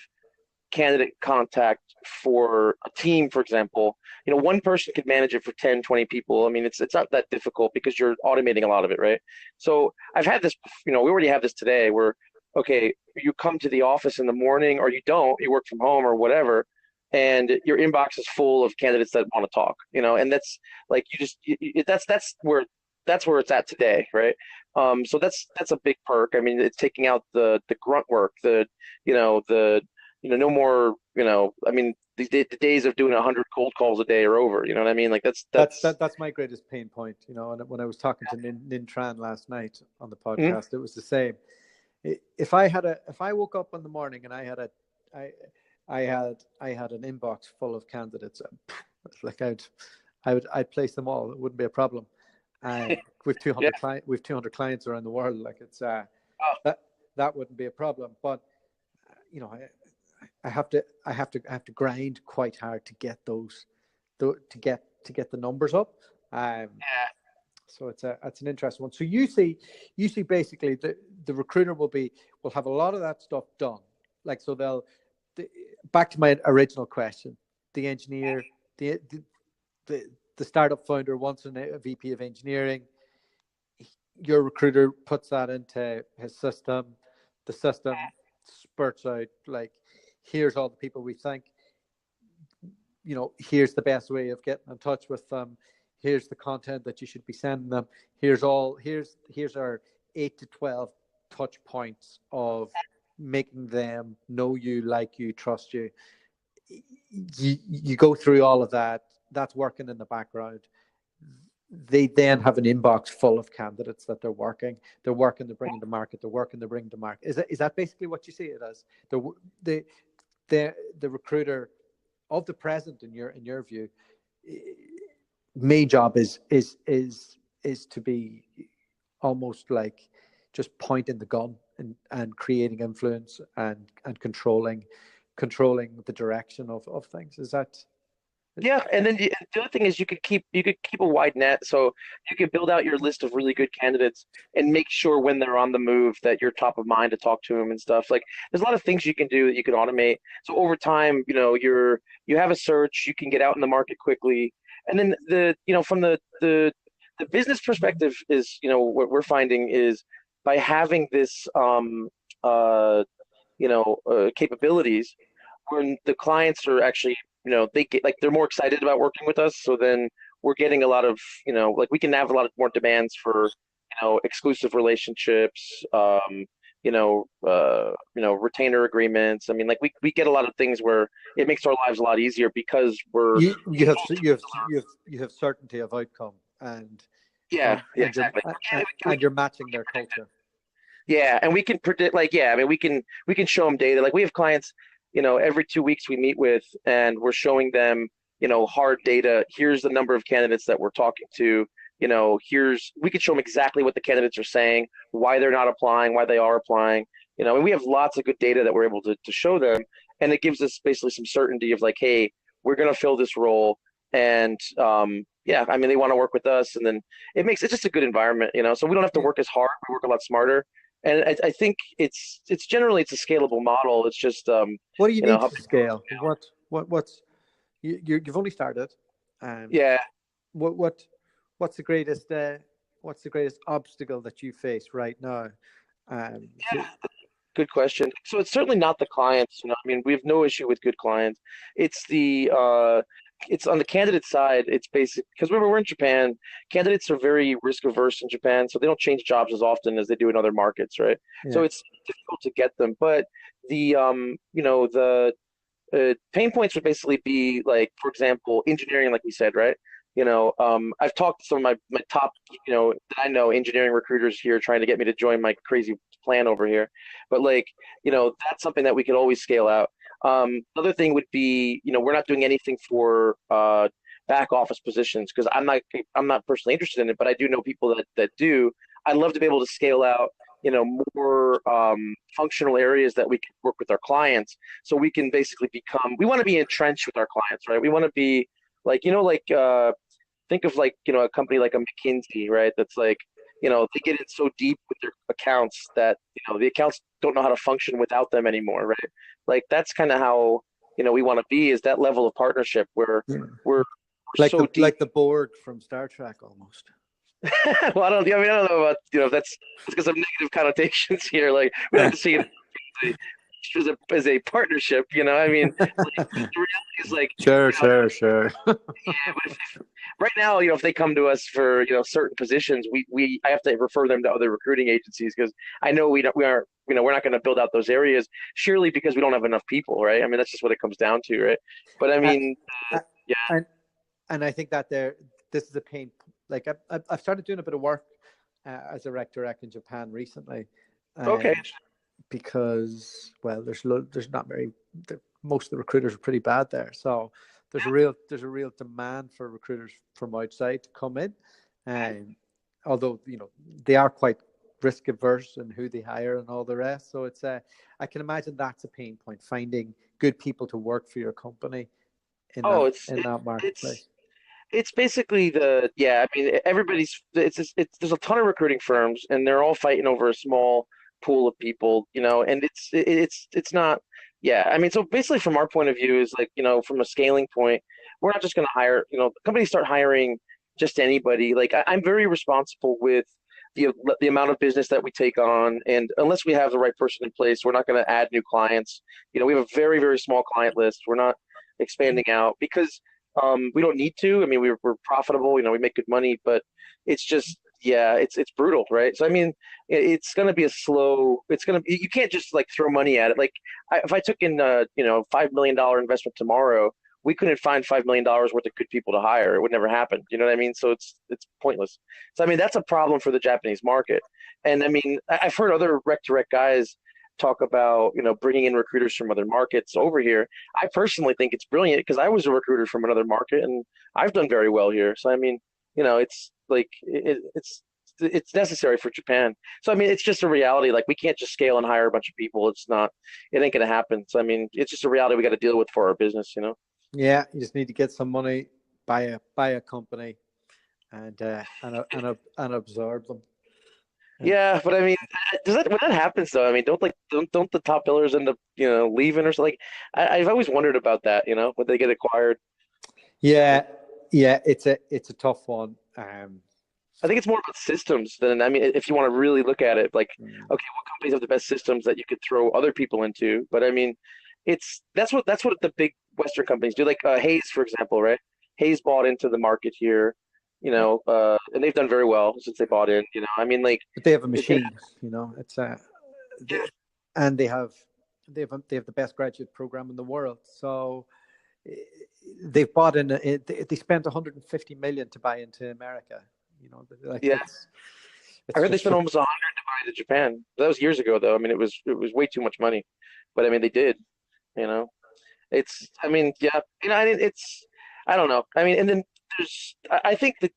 [SPEAKER 2] candidate contact for a team, for example. One person could manage it for 10, 20 people. I mean, it's not that difficult because you're automating a lot of it, right? So I've had this, we already have this today where, okay, you come to the office in the morning or you don't, you work from home or whatever, and your inbox is full of candidates that want to talk, and that's like, that's where it's at today, right? So that's a big perk. I mean, it's taking out the grunt work, no more, I mean, the days of doing 100 cold calls a day are over. You know what I mean? Like
[SPEAKER 1] that's my greatest pain point. And when I was talking to Nin Tran last night on the podcast, It was the same. If I woke up in the morning and I had an inbox full of candidates, like I'd place them all. It wouldn't be a problem. With 200 clients around the world, like it's that wouldn't be a problem. But I have to grind quite hard to get those, to get the numbers up. So it's an interesting one. So you see basically the recruiter will have a lot of that stuff done. Like, so back to my original question, the engineer, the startup founder wants a VP of engineering. Your recruiter puts that into his system. The system spurts out, like, here's all the people we think, here's the best way of getting in touch with them. Here's the content that you should be sending them. Here's our 8 to 12 touch points of making them know you, like you, trust you. You go through all of that. That's working in the background. They then have an inbox full of candidates that they're working, they're bringing to market, they're bringing to market. Is that basically what you see it as? The recruiter of the present, in your view, main job is to be almost like just pointing the gun and creating influence and controlling the direction of things. Is that?
[SPEAKER 2] Yeah, and then the other thing is you could keep a wide net, so you can build out your list of really good candidates and make sure when they're on the move that you're top of mind to talk to them and stuff. Like, there's a lot of things you can do that you can automate. So over time, you have a search, you can get out in the market quickly, and then from the business perspective is what we're finding is by having this capabilities, when the clients are actually, they get like they're more excited about working with us. So then we're getting a lot of, like we can have a lot of more demands for, exclusive relationships, retainer agreements. I mean, like we get a lot of things where it makes our lives a lot easier because we're
[SPEAKER 3] you have certainty of outcome, and
[SPEAKER 2] yeah,
[SPEAKER 3] and
[SPEAKER 2] yeah,
[SPEAKER 3] and you're
[SPEAKER 2] exactly.
[SPEAKER 3] and you're matching their culture.
[SPEAKER 2] Yeah, and we can predict, like, yeah, I mean, we can show them data. Like we have clients, every 2 weeks we meet with, and we're showing them, hard data. Here's the number of candidates that we're talking to. We can show them exactly what the candidates are saying, why they're not applying, why they are applying. And we have lots of good data that we're able to show them, and it gives us basically some certainty of like, hey, we're going to fill this role, and yeah, I mean, they want to work with us, and then it's just a good environment. So we don't have to
[SPEAKER 3] Yeah.
[SPEAKER 2] work as hard. We work a lot smarter. And I think it's generally it's a scalable model. It's just
[SPEAKER 3] What do you need
[SPEAKER 2] how
[SPEAKER 3] to scale? What's you've only started.
[SPEAKER 2] yeah.
[SPEAKER 3] What what what's the greatest obstacle that you face right now? To
[SPEAKER 2] Good question. So it's certainly not the clients. I mean, we have no issue with good clients. It's it's on the candidate side. It's basic because remember we're in Japan. Candidates are very risk averse in Japan, so they don't change jobs as often as they do in other markets, right? So
[SPEAKER 3] yeah.
[SPEAKER 2] it's difficult to get them. But the pain points would basically be like, for example, engineering, like we said, right? I've talked to some of my top, that I know engineering recruiters here trying to get me to join my crazy plan over here. But like, that's something that we could always scale out. Another thing would be, we're not doing anything for back office positions because I'm not personally interested in it, but I do know people that do. I'd love to be able to scale out, more functional areas that we can work with our clients, so we can basically we want to be entrenched with our clients, right? We want to be like, think of like, a company like a McKinsey, right? That's like, they get in so deep with their accounts that, the accounts don't know how to function without them anymore, right? Like that's kind of how, we want to be, is that level of partnership where
[SPEAKER 3] Yeah.
[SPEAKER 2] we're
[SPEAKER 3] Like
[SPEAKER 2] so
[SPEAKER 3] the
[SPEAKER 2] deep.
[SPEAKER 3] Borg from Star Trek almost.
[SPEAKER 2] Well, I don't know about, if that's because of negative connotations here. Like we don't have to see it as a partnership, I mean, like, the reality is like,
[SPEAKER 3] Sure,
[SPEAKER 2] you know,
[SPEAKER 3] sure.
[SPEAKER 2] yeah, but right now, if they come to us for, certain positions, I have to refer them to other recruiting agencies because I know we're not going to build out those areas surely because we don't have enough people, right? I mean, that's just what it comes down to, right? But I
[SPEAKER 3] Uh,
[SPEAKER 2] mean,
[SPEAKER 3] uh,
[SPEAKER 2] yeah,
[SPEAKER 3] and and I think that this is a pain. Like I've started doing a bit of work as a rec direct in Japan recently,
[SPEAKER 2] okay,
[SPEAKER 3] and because well, there's not very most of the recruiters are pretty bad there, so there's a real demand for recruiters from outside to come in, and although they are quite risk averse in who they hire and all the rest, so it's I can imagine that's a pain point, finding good people to work for your company in
[SPEAKER 2] oh,
[SPEAKER 3] that
[SPEAKER 2] it's
[SPEAKER 3] in
[SPEAKER 2] it,
[SPEAKER 3] that
[SPEAKER 2] it's
[SPEAKER 3] marketplace.
[SPEAKER 2] It's basically yeah, I mean, there's a ton of recruiting firms and they're all fighting over a small pool of people, and it's not, yeah, I mean, so basically from our point of view is like, from a scaling point, we're not just going to hire, companies start hiring just anybody. Like I'm very responsible with the amount of business that we take on, and unless we have the right person in place, we're not going to add new clients. We have a very, very small client list. We're not expanding out because we don't need to. I mean, we're profitable. We make good money, but it's just, yeah, it's brutal, right? So I mean, it's going to be a slow. You can't just like throw money at it. Like if I took in $5 million investment tomorrow, we couldn't find $5 million worth of good people to hire. It would never happen. You know what I mean? So it's pointless. So I mean, that's a problem for the Japanese market. And I mean, I've heard other rec to rec guys talk about bringing in recruiters from other markets over here. I personally think it's brilliant because I was a recruiter from another market and I've done very well here. So I mean, it's like it's necessary for Japan. So I mean, it's just a reality. Like we can't just scale and hire a bunch of people. It ain't gonna happen. So I mean, it's just a reality we got to deal with for our business.
[SPEAKER 3] Yeah, you just need to get some money, buy a company, and absorb them.
[SPEAKER 2] Yeah, but I mean, does that when that happens though? I mean, don't the top billers end up leaving or something? Like, I've always wondered about that. When they get acquired.
[SPEAKER 3] Yeah, yeah, it's a tough one.
[SPEAKER 2] I think it's more about systems than, I mean, if you want to really look at it, like,
[SPEAKER 3] Mm.
[SPEAKER 2] okay, what companies have the best systems that you could throw other people into? But I mean, that's what the big Western companies do. Like Hayes, for example, right? Hayes bought into the market here,
[SPEAKER 3] Yeah.
[SPEAKER 2] and they've done very well since they bought in. I mean, like,
[SPEAKER 3] But they have a
[SPEAKER 2] it,
[SPEAKER 3] machine, it's
[SPEAKER 2] yeah,
[SPEAKER 3] they, and they have the best graduate program in the world. So eh, they've bought in. They spent 150 million to buy into America. Like
[SPEAKER 2] yeah. I
[SPEAKER 3] it's
[SPEAKER 2] heard they
[SPEAKER 3] just
[SPEAKER 2] spent almost 100 to buy to Japan. That was years ago, though. I mean, it was way too much money, but I mean, they did. You know, I mean, yeah, I don't know. I mean, and then I think that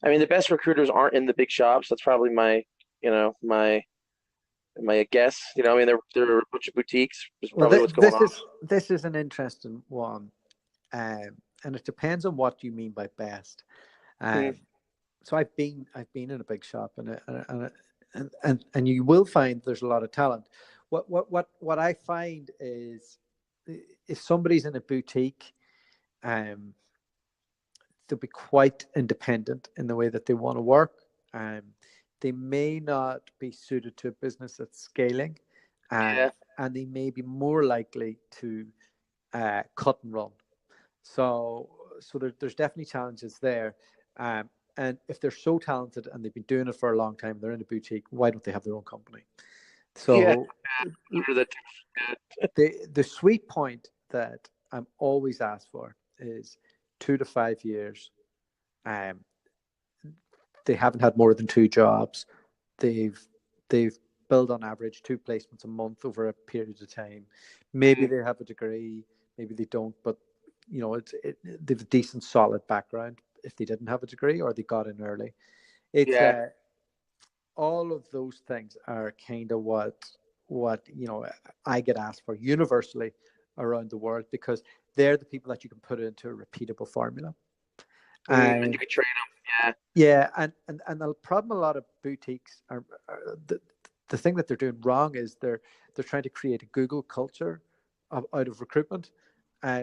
[SPEAKER 2] I mean, the best recruiters aren't in the big shops. That's probably you know, my guess. I mean, they're a bunch of boutiques. Is
[SPEAKER 3] well.
[SPEAKER 2] probably what's going on.
[SPEAKER 3] This is an interesting one, and it depends on what you mean by best.
[SPEAKER 2] Mm,
[SPEAKER 3] Um, so I've been in a big shop, and you will find there's a lot of talent. What I find is if somebody's in a boutique, um, they'll be quite independent in the way that they want to work. Um, they may not be suited to a business that's scaling,
[SPEAKER 2] yeah,
[SPEAKER 3] and they may be more likely to cut and run. So there's definitely challenges there. Um, and if they're so talented and they've been doing it for a long time, they're in a boutique, why don't they have their own company?
[SPEAKER 2] yeah.
[SPEAKER 3] So
[SPEAKER 2] Sure that, yeah.
[SPEAKER 3] the sweet point that I'm always asked for is 2 to 5 years. Um, they haven't had more than two jobs. They've they've built on average two placements a month over a period of time. Maybe
[SPEAKER 2] Mm,
[SPEAKER 3] they have a degree, maybe they don't, but they've a decent solid background if they didn't have a degree or they got in early. It's
[SPEAKER 2] yeah,
[SPEAKER 3] all of those things are kind of what I get asked for universally around the world because they're the people that you can put into a repeatable formula.
[SPEAKER 2] and
[SPEAKER 3] And
[SPEAKER 2] you could train them.
[SPEAKER 3] yeah, and the problem a lot of boutiques are the thing that they're doing wrong is they're trying to create a Google culture out of recruitment,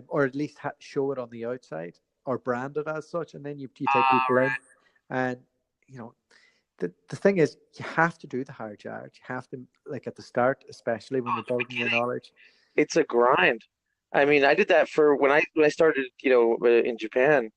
[SPEAKER 3] or at least show it on the outside or brand it as such, and then you take people in, and you know the thing is you have to do the hard yards. You have to like at the start, especially when you're building your knowledge.
[SPEAKER 2] It's a grind. I mean, I did that for when I started, in Japan.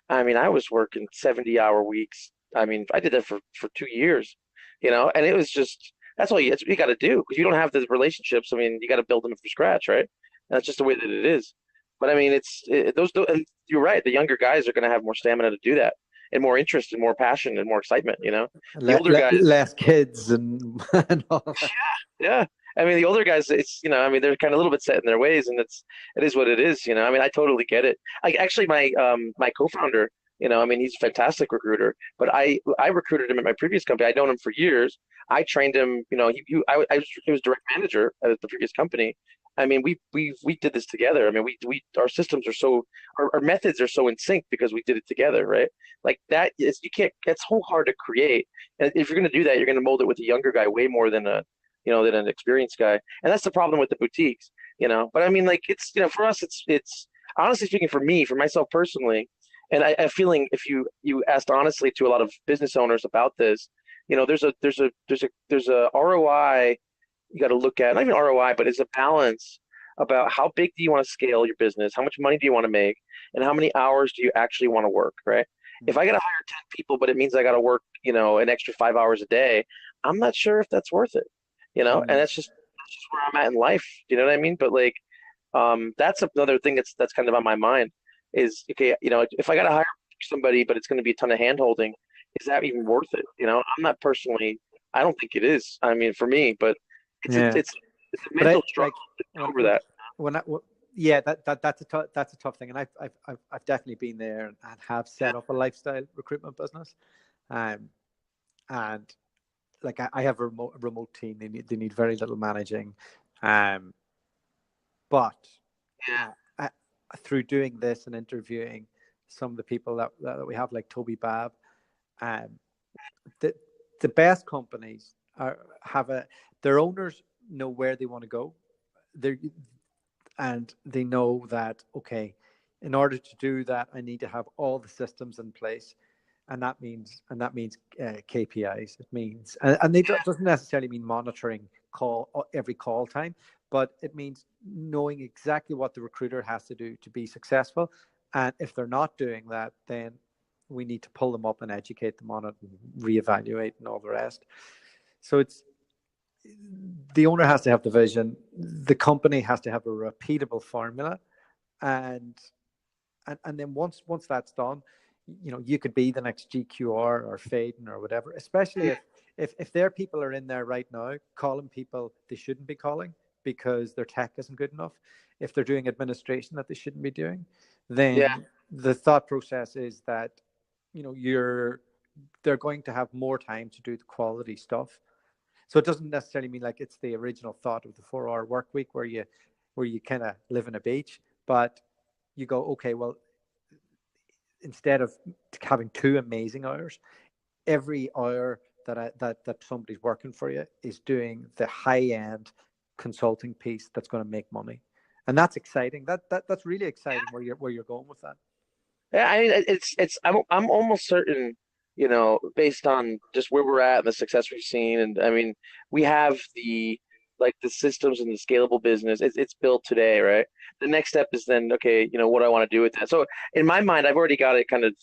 [SPEAKER 2] I mean, I was working 70-hour weeks. I mean, I did that for 2 years, and it was just that's all you got to do because you don't have the relationships. I mean, you got to build them from scratch, right? And that's just the way that it is. But I mean, and you're right. The younger guys are going to have more stamina to do that, and more interest, and more passion, and more excitement. The older guys,
[SPEAKER 3] Less kids and all that.
[SPEAKER 2] yeah. I mean, the older guys, I mean, they're kind of a little bit set in their ways, and it is what it is. I mean, I totally get it. Actually, my co-founder, I mean, he's a fantastic recruiter, but I recruited him at my previous company. I'd known him for years. I trained him. He was direct manager at the previous company. I mean, we did this together. I mean, we our systems are our methods are so in sync because we did it together, right? Like that is you can't. That's so hard to create. And if you're going to do that, you're going to mold it with a younger guy way more than an experienced guy. And that's the problem with the boutiques. But I mean, like for us, it's honestly speaking for myself personally, and I feeling if you asked honestly to a lot of business owners about this, there's a ROI you got to look at, not even ROI, but it's a balance about how big do you want to scale your business, how much money do you want to make, and how many hours do you actually want to work, right? If I got to hire 10 people, but it means I got to work, an extra 5 hours a day, I'm not sure if that's worth it. And
[SPEAKER 3] Mm.
[SPEAKER 2] that's just where I'm at in life. You know what I mean? But like, that's another thing that's kind of on my mind is okay. If I got to hire somebody, but it's going to be a ton of hand holding, is that even worth it? I'm not personally. I don't think it is. I mean, for me, but
[SPEAKER 3] Yeah,
[SPEAKER 2] it's a
[SPEAKER 3] but
[SPEAKER 2] mental
[SPEAKER 3] like
[SPEAKER 2] struggle to get
[SPEAKER 3] when
[SPEAKER 2] over that.
[SPEAKER 3] yeah, that's a tough thing, and I've definitely been there and have
[SPEAKER 2] Yeah,
[SPEAKER 3] set up a lifestyle recruitment business, um, and like I have a remote team. They need very little managing, um, but
[SPEAKER 2] yeah,
[SPEAKER 3] I, through doing this and interviewing some of the people that we have, like Toby Babb, um, the the best companies have their owners know where they want to go. They and they know that okay, in order to do that, I need to have all the systems in place. and that means KPIs. It means, and it doesn't necessarily mean monitoring every call time, but it means knowing exactly what the recruiter has to do to be successful. And if they're not doing that, then we need to pull them up and educate them on it and reevaluate and all the rest. So it's the owner has to have the vision, the company has to have a repeatable formula, and then once that's done, you could be the next GQR or Faden or whatever, especially if their people are in there right now calling people they shouldn't be calling because their tech isn't good enough, if they're doing administration that they shouldn't be doing, then the thought process is that they're going to have more time to do the quality stuff. So it doesn't necessarily mean like it's the original thought of the 4-hour work week where you kind of live in a beach, but you go, okay, well, instead of having 2 amazing hours, every hour that somebody's working for you is doing the high-end consulting piece that's going to make money, and that's exciting. That's really exciting where you're going with that.
[SPEAKER 2] Yeah, I mean, I'm almost certain, based on just where we're at and the success we've seen, and I mean, we have the systems and the scalable business. It's built today, right? The next step is then, okay, what do I want to do with that? So in my mind, I've already got it kind of.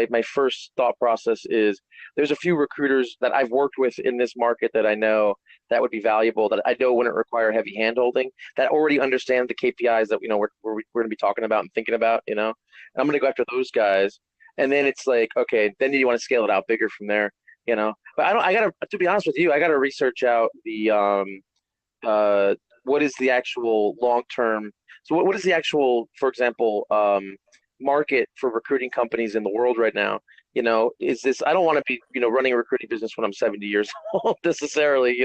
[SPEAKER 2] My first thought process is there's a few recruiters that I've worked with in this market that I know that would be valuable, that I know wouldn't require heavy handholding, that already understand the KPIs that we're going to be talking about and thinking about. And I'm going to go after those guys, and then it's like, okay, then you want to scale it out bigger from there. But I gotta, to be honest with you, I gotta research out the what is the actual long term. So what is the actual, for example, market for recruiting companies in the world right now? Is this, I don't want to be, running a recruiting business when I'm 70 years old necessarily,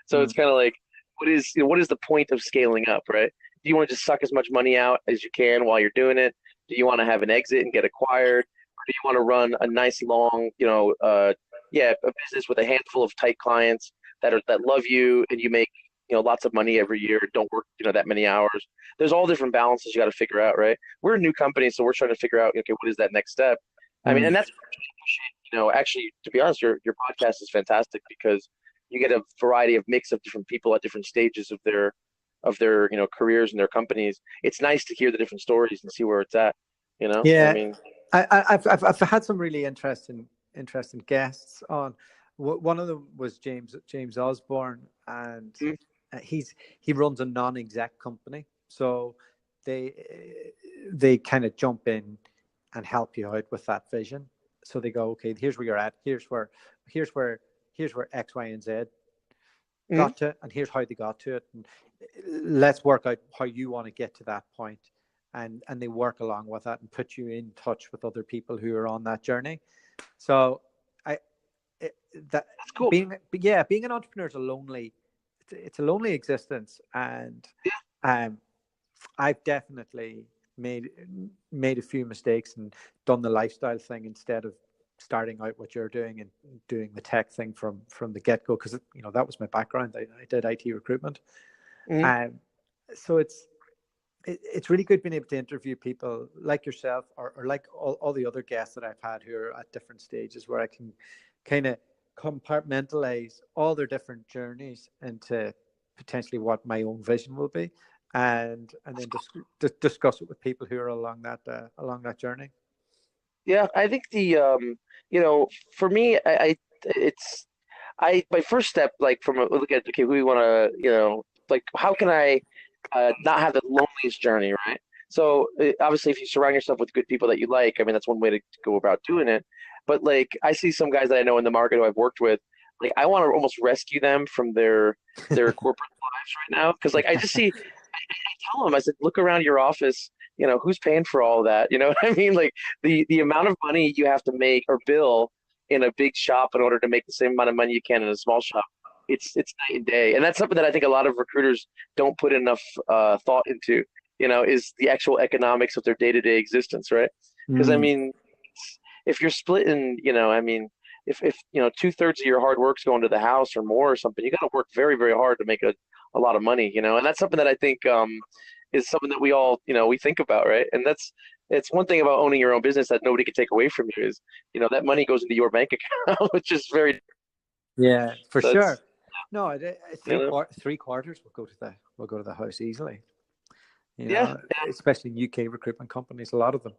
[SPEAKER 2] So it's kind of like, what is the point of scaling up, right? Do you want to just suck as much money out as you can while you're doing it? Do you want to have an exit and get acquired? Or do you want to run a nice long, a business with a handful of tight clients that love you, and you make lots of money every year, don't work, that many hours. There's all different balances you got to figure out, right? We're a new company, so we're trying to figure out, okay, what is that next step? I mean, and that's, actually, to be honest, your podcast is fantastic because you get a variety of mix of different people at different stages of their careers and their companies. It's nice to hear the different stories and see where it's at,
[SPEAKER 3] Yeah,
[SPEAKER 2] I mean,
[SPEAKER 3] I've had some really interesting guests on. One of them was James Osborne, and he runs a non-exec company, so they kind of jump in and help you out with that vision. So they go, okay, here's where you're at, here's where X, Y, and Z got to, and here's how they got to it, and let's work out how you want to get to that point, and they work along with that and put you in touch with other people who are on that journey. So that's
[SPEAKER 2] cool.
[SPEAKER 3] Being an entrepreneur is a lonely existence, and I've definitely made a few mistakes and done the lifestyle thing instead of starting out what you're doing and doing the tech thing from the get-go, because that was my background. I did IT recruitment. So it's really good being able to interview people like yourself or like all the other guests that I've had who are at different stages, where I can kind of compartmentalize all their different journeys into potentially what my own vision will be, and then discuss it with people who are along that journey.
[SPEAKER 2] Yeah, I think for me, my first step, like from a look at, okay, we want to, like, how can I not have the loneliest journey, right? So obviously, if you surround yourself with good people that you like, I mean, that's one way to go about doing it. But like, I see some guys that I know in the market who I've worked with, like, I want to almost rescue them from their corporate lives right now, because like I just see, I tell them, I said, look around your office, who's paying for all of that? You know what I mean? Like the amount of money you have to make or bill in a big shop in order to make the same amount of money you can in a small shop, it's night and day. And that's something that I think a lot of recruiters don't put enough thought into, is the actual economics of their day-to-day existence, right? Because I mean, if you're splitting, I mean, if 2/3 of your hard work's going to the house or more or something, you got to work very, very hard to make a lot of money, and that's something that I think is something that we all, we think about, right? And that's it's one thing about owning your own business that nobody can take away from you is, that money goes into your bank account, which is very,
[SPEAKER 3] Yeah, for
[SPEAKER 2] so
[SPEAKER 3] sure.
[SPEAKER 2] it's,
[SPEAKER 3] No,
[SPEAKER 2] you know,
[SPEAKER 3] 3/4 will go to the house easily.
[SPEAKER 2] yeah.
[SPEAKER 3] Especially in UK recruitment companies, a lot of them.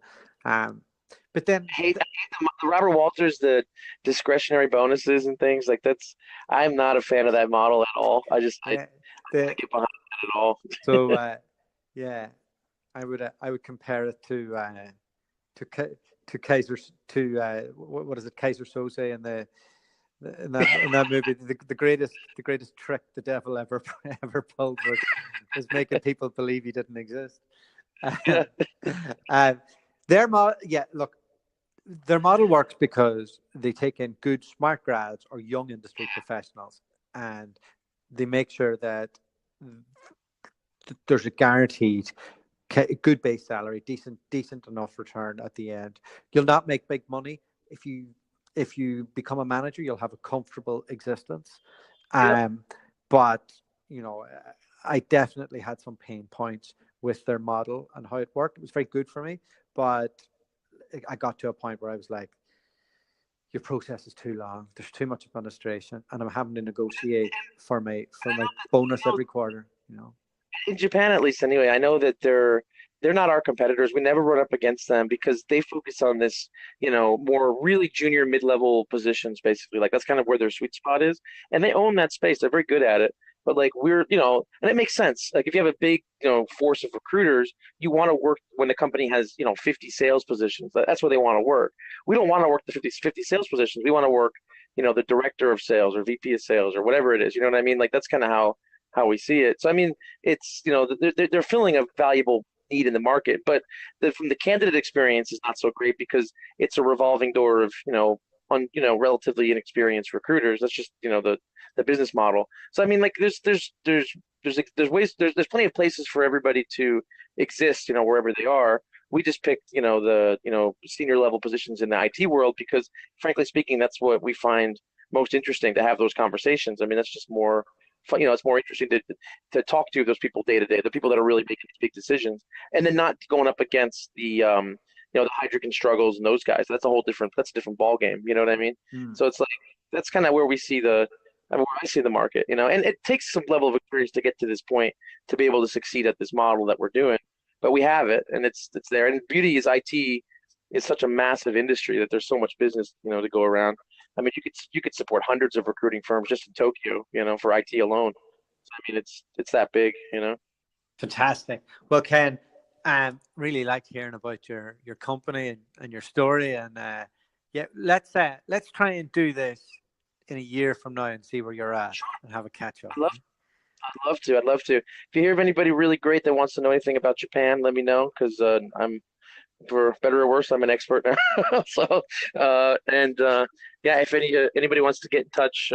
[SPEAKER 3] But then,
[SPEAKER 2] I hate the Robert Walters, the discretionary bonuses and things like I'm not a fan of that model at all. I
[SPEAKER 3] yeah,
[SPEAKER 2] can't
[SPEAKER 3] the
[SPEAKER 2] get behind that at all.
[SPEAKER 3] so yeah, I would compare it to Kaiser what is it, Kaiser Soze in that movie. The greatest trick the devil ever ever pulled was making people believe he didn't exist.
[SPEAKER 2] Yeah.
[SPEAKER 3] And look, their model works because they take in good, smart grads or young industry professionals, and they make sure that there's a guaranteed good base salary, decent enough return at the end. You'll not make big money if you become a manager. You'll have a comfortable existence,
[SPEAKER 2] Yep.
[SPEAKER 3] but I definitely had some pain points with their model and how it worked. It was very good for me, but I got to a point where I was like, your process is too long. There's too much administration, and I'm having to negotiate for my bonus every quarter.
[SPEAKER 2] In Japan, at least anyway, I know that they're not our competitors. We never run up against them because they focus on this, more really junior mid-level positions, basically. Like that's kind of where their sweet spot is, and they own that space. They're very good at it. But like and it makes sense. Like if you have a big, force of recruiters, you want to work when the company has, 50 sales positions. That's where they want to work. We don't want to work the 50 sales positions. We want to work, the director of sales or VP of sales or whatever it is. You know what I mean? Like that's kind of how we see it. So I mean, it's they're filling a valuable need in the market, but from the candidate experience is not so great because it's a revolving door of relatively inexperienced recruiters. That's just the business model. So I mean, like there's ways there's plenty of places for everybody to exist, wherever they are. We just picked the senior level positions in the IT world because frankly speaking, that's what we find most interesting to have those conversations. I mean, that's just more fun, it's more interesting to talk to those people day to day, the people that are really making these big decisions, and then not going up against the Heidrick struggles and those guys. That's a different ball game. You know what I mean?
[SPEAKER 3] Mm.
[SPEAKER 2] So it's like that's kind of where where I see the market, and it takes some level of experience to get to this point to be able to succeed at this model that we're doing. But we have it, and it's there. And beauty is IT is such a massive industry that there's so much business, to go around. I mean, you could support hundreds of recruiting firms just in Tokyo, for IT alone. So, I mean, it's that big.
[SPEAKER 3] Fantastic. Well, Ken, really liked hearing about your company and your story. And yeah, let's try and do this in a year from now and see where you're at and have a catch up.
[SPEAKER 2] I'd love to. I'd love to. If you hear of anybody really great that wants to know anything about Japan, let me know because I'm, for better or worse, I'm an expert now. So, yeah, if anybody wants to get in touch,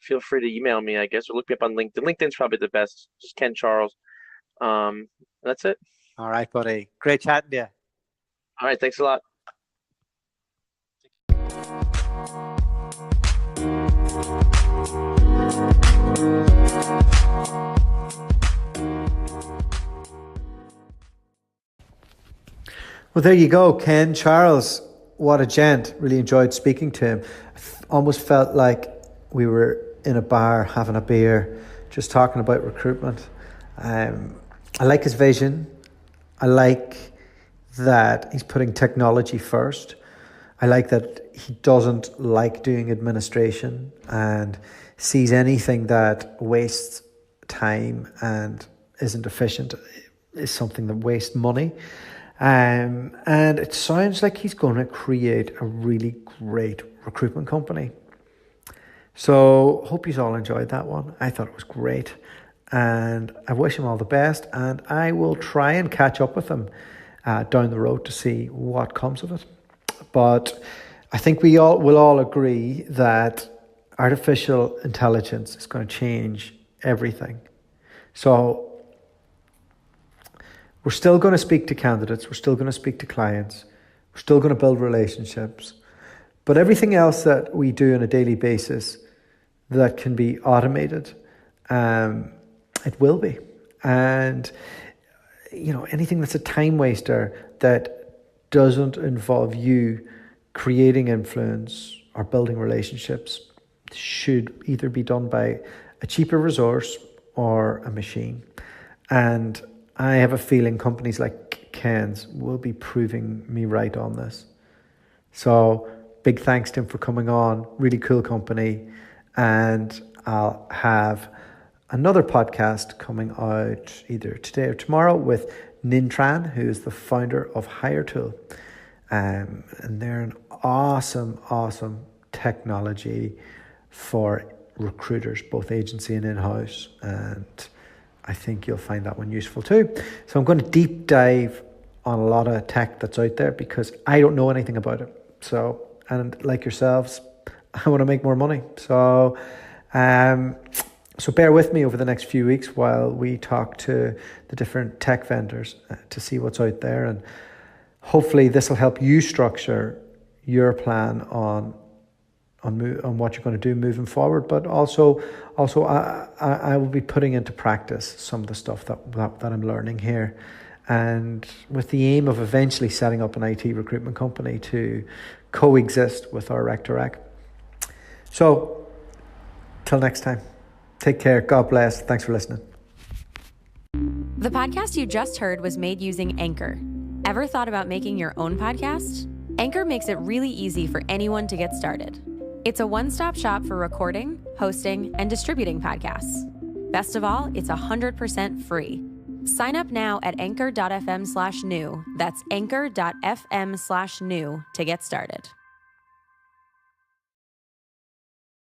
[SPEAKER 2] feel free to email me, I guess, or look me up on LinkedIn. LinkedIn's probably the best. Just Ken Charles. That's it.
[SPEAKER 3] All right, buddy. Great chatting to you.
[SPEAKER 2] All right. Thanks a lot.
[SPEAKER 1] Well, there you go, Ken Charles. What a gent. Really enjoyed speaking to him. Almost felt like we were in a bar having a beer, just talking about recruitment. I like his vision. I like that he's putting technology first. I like that he doesn't like doing administration and sees anything that wastes time and isn't efficient is something that wastes money. And it sounds like he's going to create a really great recruitment company. So hope you all enjoyed that one. I thought it was great. And I wish him all the best. And I will try and catch up with him down the road to see what comes of it. But I think we all will all agree that artificial intelligence is going to change everything. So we're still going to speak to candidates. We're still going to speak to clients. We're still going to build relationships. But everything else that we do on a daily basis that can be automated, it will be. And anything that's a time waster that doesn't involve you creating influence or building relationships should either be done by a cheaper resource or a machine. And I have a feeling companies like Ken's will be proving me right on this. So big thanks to him for coming on. Really cool company. And I'll have another podcast coming out either today or tomorrow with Ninh Tran, who is the founder of HireTool. And they're an awesome technology for recruiters, both agency and in-house. And I think you'll find that one useful too. So I'm going to deep dive on a lot of tech that's out there because I don't know anything about it. So, and like yourselves, I want to make more money. So bear with me over the next few weeks while we talk to the different tech vendors to see what's out there. And hopefully this will help you structure your plan on what you're going to do moving forward. But also I will be putting into practice some of the stuff that I'm learning here. And with the aim of eventually setting up an IT recruitment company to coexist with our Rec to Rec. So, till next time, take care. God bless. Thanks for listening.
[SPEAKER 4] The podcast you just heard was made using Anchor. Ever thought about making your own podcast? Anchor makes it really easy for anyone to get started. It's a one-stop shop for recording, hosting, and distributing podcasts. Best of all, it's 100% free. Sign up now at anchor.fm/new. That's anchor.fm/new to get started.